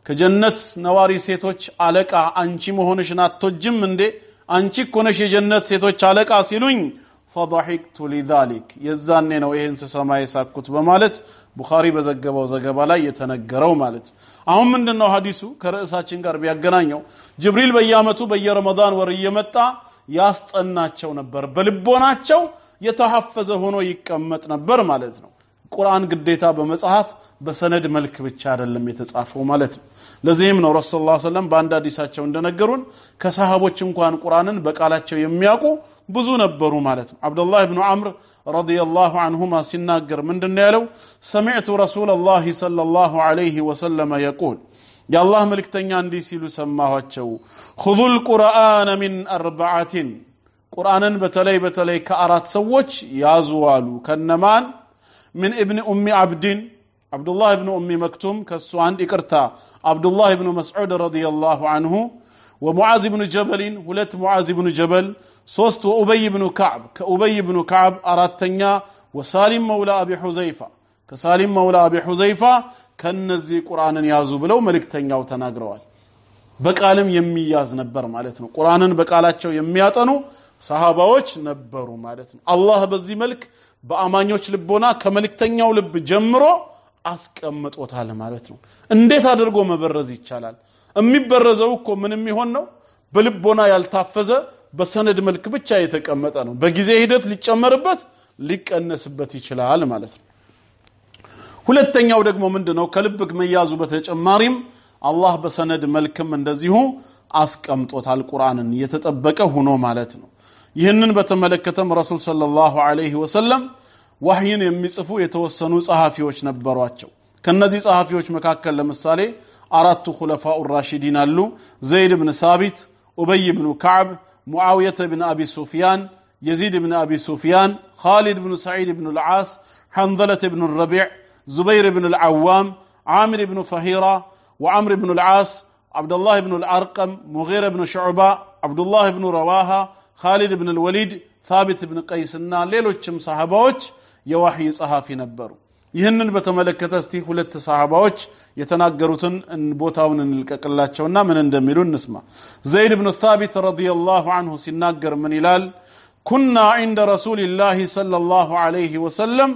كجنت نواري سيتوች አለቃ አንቺ መሆንሽን አትወጅም እንዴ አንቺ ኮነሽ የጀነት ሴቶች አለቃ ሲሉኝ فضحكت لذلك የዛኔ ነው ይሄን ሰማይ ሳኩት በማለት ቡኻሪ በዘገበው ዘገባ ላይ የተነገረው ማለት አሁን ምንድነው ሐዲሱ ከርዕሳችን ጋር ቢያገናኘው ጅብሪል በየአመቱ በየረመዳን ወር እየመጣ ያስጠናቸው ነበር በልቦናቸው የተሐፈዘ ሆኖ ይቀመጥ ነበር ማለት ነው ቁርአን ግዴታ በመጽሐፍ በሰነድ መልክ ብቻ አይደለም የተጻፈው ማለት ነው ለዚህም ነው ረሱላህ ሰለላሁ ዐለይሂ ወሰለም በአንድ ሐዲሳቸው እንደነገሩን ከሰሃቦች እንኳን ቁርአንን በቃላቸው የሚያውቁ ብዙ ነበሩ ማለት ነው አብዱላህ ኢብኑ ዐምር ረዲየላሁ ዐንሁማ ሲናገር ምንድነው ያለው ሰሚዕቱ ረሱላህ ሰለላሁ ዐለይሂ ወሰለም يقول የአላህ መልእክተኛ እንዲህ ሲሉ ሰማኋቸው خذوا القرآن من أربعة ቁርአንን በተለይ ከአራት ሰዎች ያዙዋሉ ከነማን من ابن ام عبد عبد الله ابن ام مكتوم ከሱ አንድ ይቅርታ عبد الله ابن مسعود رضي الله عنه ومعاذ بن جبل ሁለት معاذ بن جبل ሶስት وابي بن كعب كابي بن كعب አራተኛ وسالم مولى ابي حذيفه كسالم مولى ابي حذيفه ከነዚህ ቁርአንን ያዙ ብለው መልእክተኛው ተናግረዋል በቃልም የሚያዝ ነበር ማለት ነው ቁርአንን በቃላቸው የሚያጠኑ ሰሃባዎች ነበሩ ማለት ነው አላህ በዚህ መልክ በአማኞች ልቦና ከመልእክተኛው ልብ ጀምሮ አስቀምጦታል ማለት ነው እንዴት አድርጎ መበረዝ ይቻላል የሚበረዘው እኮ ምንም ይሆን ነው በልቦና ያልታፈዘ በሰነድ መልክ ብቻ የተቀመጠ ነው በጊዜ ሂደት ሊጨመርበት ሊቀነስበት ይችላል ማለት ነው ሁለተኛው ደግሞ ምንድነው ከልብ መያዙ በተጨማሪም አላህ በሰነድ መልክም እንደዚሁ አስቀምጦታል ቁርአንን የተጠበቀ ሆኖ ማለት ነው ይህንን በተመለከተም ረሱል ሰለላሁ ዐለይሂ ወሰለም ወህይን የሚጽፉ የተወሰኑ ጸሐፊዎች ነበሯቸው ከነዚህ ጸሐፊዎች መካከል ለምሳሌ አራቱ ኹለፋኡ ራሺዲን አሉ ዘይድ ኢብኑ ሳቢት ኡበይ ኢብኑ ከዕብ ሙአዊያ ኢብኑ አቢ ሱፊያን የዚድ ኢብኑ አቢ ሱፊያን ኻሊድ ኢብኑ ሰዒድ ኢብኑ አልዓስ ሐንዘላ ኢብኑ ረቢዕ ዙበይር ኢብኑ አልዓዋም ዓሚር ኢብኑ ፈሂራ وعمر بن العاص عبد الله بن الأرقم مغيرة بن شعبة عبد الله بن رواحة خالد بن الوليد ثابت بن قيسنا ሌሎችም ሰሃባዎች የወህይ ጸሐፊ ነበሩ ይህንን በተመለከተ እስቲ ሁለት ሰሃባዎች የተናገሩትን ቦታውን እንልቀቅላቸውና ምን እንደሚሉ እንስማ ዘይድ ኢብኑ ثابت رضي الله عنه ሲናገር ምን ይላል كنا عند رسول الله صلى الله عليه وسلم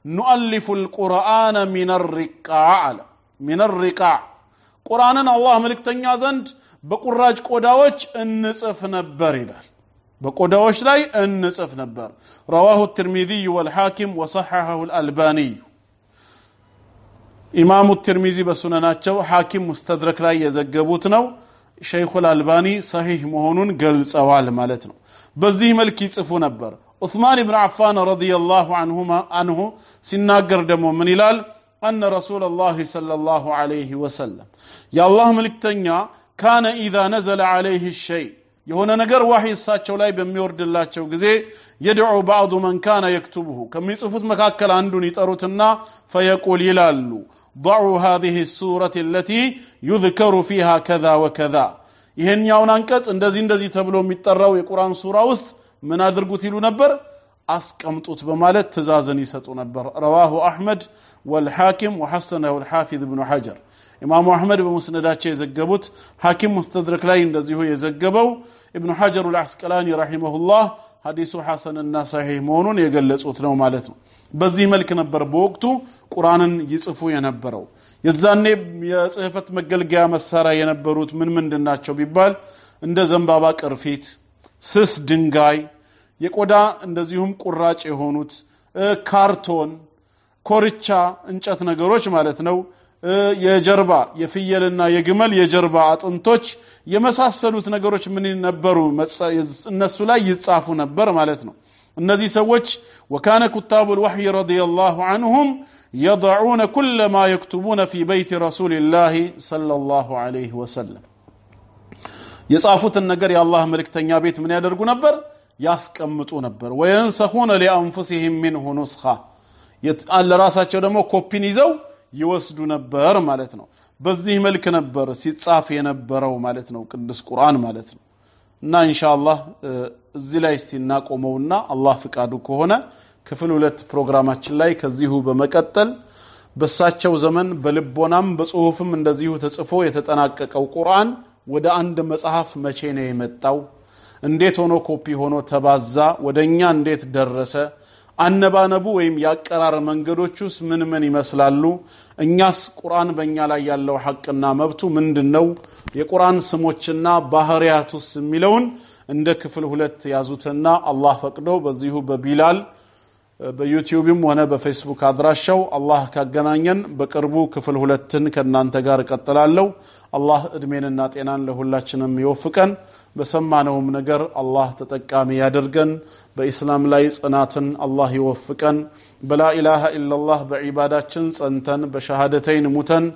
نؤلف القرآن من الرقاع من الرقاع ቁርአንን አላህ መልእክተኛ ዘንድ በቁራጭ ቆዳዎች እንጽፍ ነበር ይላል በቆዳዎች ላይ እንጽፍ ነበር رواه الترمذي والحاكم وصححه الألباني ኢማሙ الترمذي በሱነናቸው ሐኪም ሙስተድረክ ላይ የዘገቡት ነው ሸይኹ አልባኒ ሰሂህ መሆኑን ገልጸዋል ማለት ነው በዚህ መልክ ይጽፉ ነበር ዑስማን ኢብኑ አፋን ረዲየላሁ ዐንሁ ሲናገር ደግሞ ምን ይላል أن رسول الله صلى الله عليه وسلم يا الله ملكتنيا كان إذا نزل عليه الشيء የሆነ ነገር ወህይ እሳቸው ላይ በሚወርድላቸው ጊዜ يدعو بعض من كان يكتبه ከሚጽፉት መካከል አንዱን ይጠሩትና فيقول ይላሉ ضعوا هذه السورة التي يذكر فيها كذا وكذا ይሄኛውን አንቀጽ እንደዚህ ተብሎ የሚጠራው የቁርአን ሱራ ውስጥ ምን አድርጉት ይሉ ነበር አስቀምጡት በማለት ትእዛዝን ይሰጡ ነበር رواه احمد والحاكم وحسنه الحافظ ابن حجر ኢማሙ አህመድ በሙስነዳቸው የዘገቡት ሐኪም ሙስተድረክ ላይ እንደዚሁ የዘገበው ኢብኑ ሐጀር አልአስቀላኒ ረሂመሁላህ ሐዲሱ ሐሰንና ሰሂህ መሆኑን የገለጹት ነው ማለት ነው በዚህ መልክ ነበር በወቅቱ ቁርአንን ይጽፉ የነበረው የዛኔ የጽህፈት መገልገያ መሳሪያ የነበሩት ምንድናቸው ቢባል እንደ ዘንባባ ቅርፊት ስስ ድንጋይ የቆዳ እንደዚሁም ቁራጭ የሆኑት ካርቶን ኮርቻ እንጨት ነገሮች ማለት ነው የጀርባ የፍየልና የግመል የጀርባ አጥንቶች የመሳሰሉት ነገሮች ምን ነበሩ እነሱ ላይ ይጻፉ ነበር ማለት ነው እነዚህ ሰዎች وكان كتاب الوحي رضي الله عنهم يضعون كل ما يكتبون في بيت رسول الله صلى الله عليه وسلم የጻፉትን ነገር የአላህ መልእክተኛ ቤት ምን ያደርጉ ነበር ያስቀምጡ ነበር وينسخون لانفسهم منه نسخه ለራሳቸው ደግሞ ኮፒን ይዘው ይወስዱ ነበር ማለት ነው በዚህ መልክ ነበር ሲጻፍ የነበረው ማለት ነው ቅዱስ ቁርአን ማለት ነው እና ኢንሻአላህ እዚህ ላይ እናቆመውና አላህ ፍቃዱ ከሆነ ክፍል 2 ፕሮግራማችን ላይ ከዚሁ በመቀጠል በሳቸው ዘመን በልቦናም በጽሁፍም እንደዚሁ ተጽፎ የተጠናቀቀው ቁርአን ወደ አንድ መጽሐፍ መቼ ነው የመጣው እንዴት ሆኖ ኮፒ ሆኖ ተባዛ ወደኛ እንዴት ደረሰ አነባነቡ ወይም ያቀራረ መንገዶቹስ ምን ይመስላሉ እኛስ ቁርአን በእኛ ላይ ያለው ሐቅና መብቱ ምንድነው የቁርአን ስሞችና ባህሪያቱስ የሚለውን እንደ ክፍል 2 ያዙትና አላህ ፈቅዶ በዚሁ በቢላል በዩቲዩብም ሆነ በፌስቡክ አድራሻው አላህ ካገናኘን በቅርቡ ክፍል 2ን ከናንተ ጋር ቀጥላለሁ አላህ እድሜንና ጤናን ለሁላችንም ይወፍቀን በሰማነውም ነገር አላህ ተጠቃሚ ያደርገን በእስላም ላይ ጽናትን አላህ ይወፍቀን በላ ኢላሃ ኢላላህ በዒባዳችን ጸንተን በሸሃደተይን ሙተን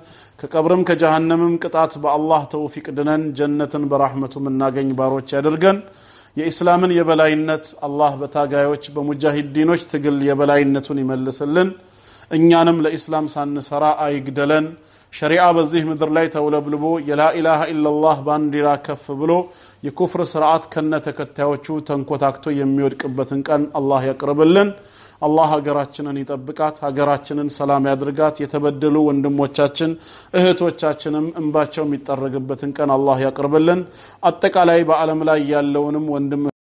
ከቀብርም ከጀሃነምም ቅጣት በአላህ ተውፊቅ ድነን ጀነትን በረህመቱ ምናገኝ ባሮች ያደርገን የእስላምን የበላይነት አላህ በታጋዮች በሙጃሂዲኖች ትግል የበላይነቱን ይመልስልን እኛንም ለእስላም ሳንሰራ አይግደለን ሸሪዓ በዚህ ምድር ላይ ተውለብልቦ የላ ኢላሃ ኢላላህ ባንዲራ ከፍ ብሎ የኩፍር ስርዓት ከነ ተከታዮቹ ተንኮታክቶ የሚወድቅበትን ቀን አላህ ያቅርብልን አላህ ሀገራችንን ይጠብቃት ሀገራችንን ሰላም ያድርጋት የተበደሉ ወንድሞቻችን እህቶቻችንም እንባቸው የሚጠረግበትን ቀን አላህ ያቅርብልን አጠቃላይ በአለም ላይ ያለውንም ወንድም